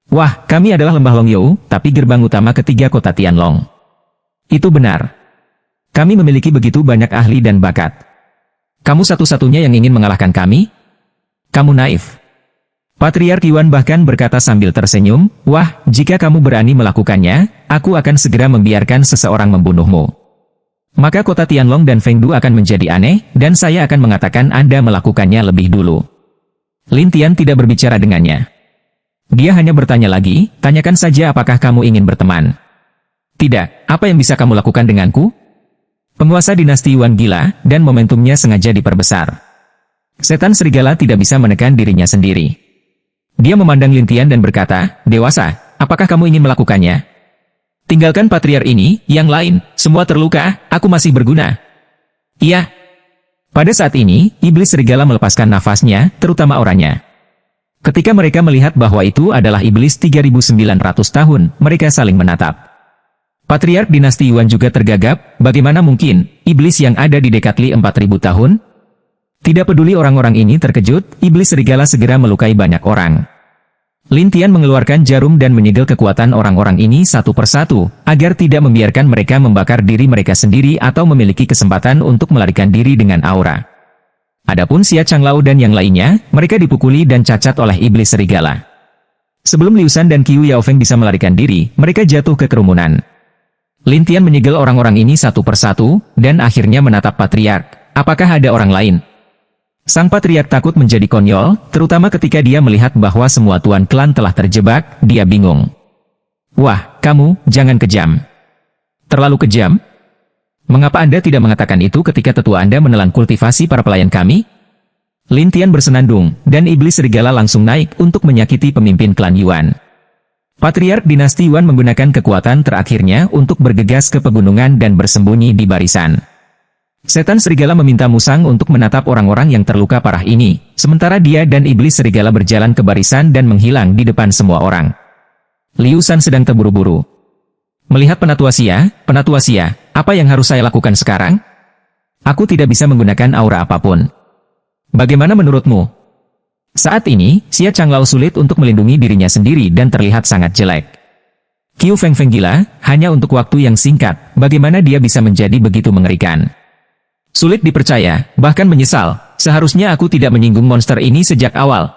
Wah, kami adalah lembah Longyou, tapi gerbang utama ketiga kota Tianlong. Itu benar. Kami memiliki begitu banyak ahli dan bakat. Kamu satu-satunya yang ingin mengalahkan kami? Kamu naif. Patriark Yuan bahkan berkata sambil tersenyum, wah, jika kamu berani melakukannya, aku akan segera membiarkan seseorang membunuhmu. Maka kota Tianlong dan Fengdu akan menjadi aneh, dan saya akan mengatakan Anda melakukannya lebih dulu. Lin Tian tidak berbicara dengannya. Dia hanya bertanya lagi, tanyakan saja apakah kamu ingin berteman. Tidak, apa yang bisa kamu lakukan denganku? Penguasa dinasti Yuan gila, dan momentumnya sengaja diperbesar. Setan serigala tidak bisa menekan dirinya sendiri. Dia memandang Lin Tian dan berkata, dewasa, apakah kamu ingin melakukannya? Tinggalkan patriark ini, yang lain, semua terluka, aku masih berguna. Iya. Pada saat ini, iblis serigala melepaskan nafasnya, terutama orangnya. Ketika mereka melihat bahwa itu adalah iblis 3.900 tahun, mereka saling menatap. Patriark dinasti Yuan juga tergagap, bagaimana mungkin, iblis yang ada di Dekatli 4.000 tahun? Tidak peduli orang-orang ini terkejut, iblis serigala segera melukai banyak orang. Lin Tian mengeluarkan jarum dan menyegel kekuatan orang-orang ini satu persatu, agar tidak membiarkan mereka membakar diri mereka sendiri atau memiliki kesempatan untuk melarikan diri dengan aura. Adapun Xia Changlao dan yang lainnya, mereka dipukuli dan cacat oleh iblis serigala. Sebelum Liu Shan dan Qiu Yaofeng bisa melarikan diri, mereka jatuh ke kerumunan. Lin Tian menyegel orang-orang ini satu persatu, dan akhirnya menatap patriark. Apakah ada orang lain? Sang patriark takut menjadi konyol, terutama ketika dia melihat bahwa semua tuan klan telah terjebak, dia bingung. Wah, kamu, jangan kejam. Terlalu kejam? Mengapa Anda tidak mengatakan itu ketika tetua Anda menelan kultivasi para pelayan kami? Lin Tian bersenandung, dan iblis serigala langsung naik untuk menyakiti pemimpin klan Yuan. Patriark dinasti Yuan menggunakan kekuatan terakhirnya untuk bergegas ke pegunungan dan bersembunyi di barisan. Setan serigala meminta Musang untuk menatap orang-orang yang terluka parah ini, sementara dia dan iblis serigala berjalan ke barisan dan menghilang di depan semua orang. Liu Shan sedang terburu-buru. Melihat Penatua Xia, apa yang harus saya lakukan sekarang? Aku tidak bisa menggunakan aura apapun. Bagaimana menurutmu? Saat ini, Xia Changlao sulit untuk melindungi dirinya sendiri dan terlihat sangat jelek. Qiu Fengfeng gila, hanya untuk waktu yang singkat, bagaimana dia bisa menjadi begitu mengerikan. Sulit dipercaya, bahkan menyesal, seharusnya aku tidak menyinggung monster ini sejak awal.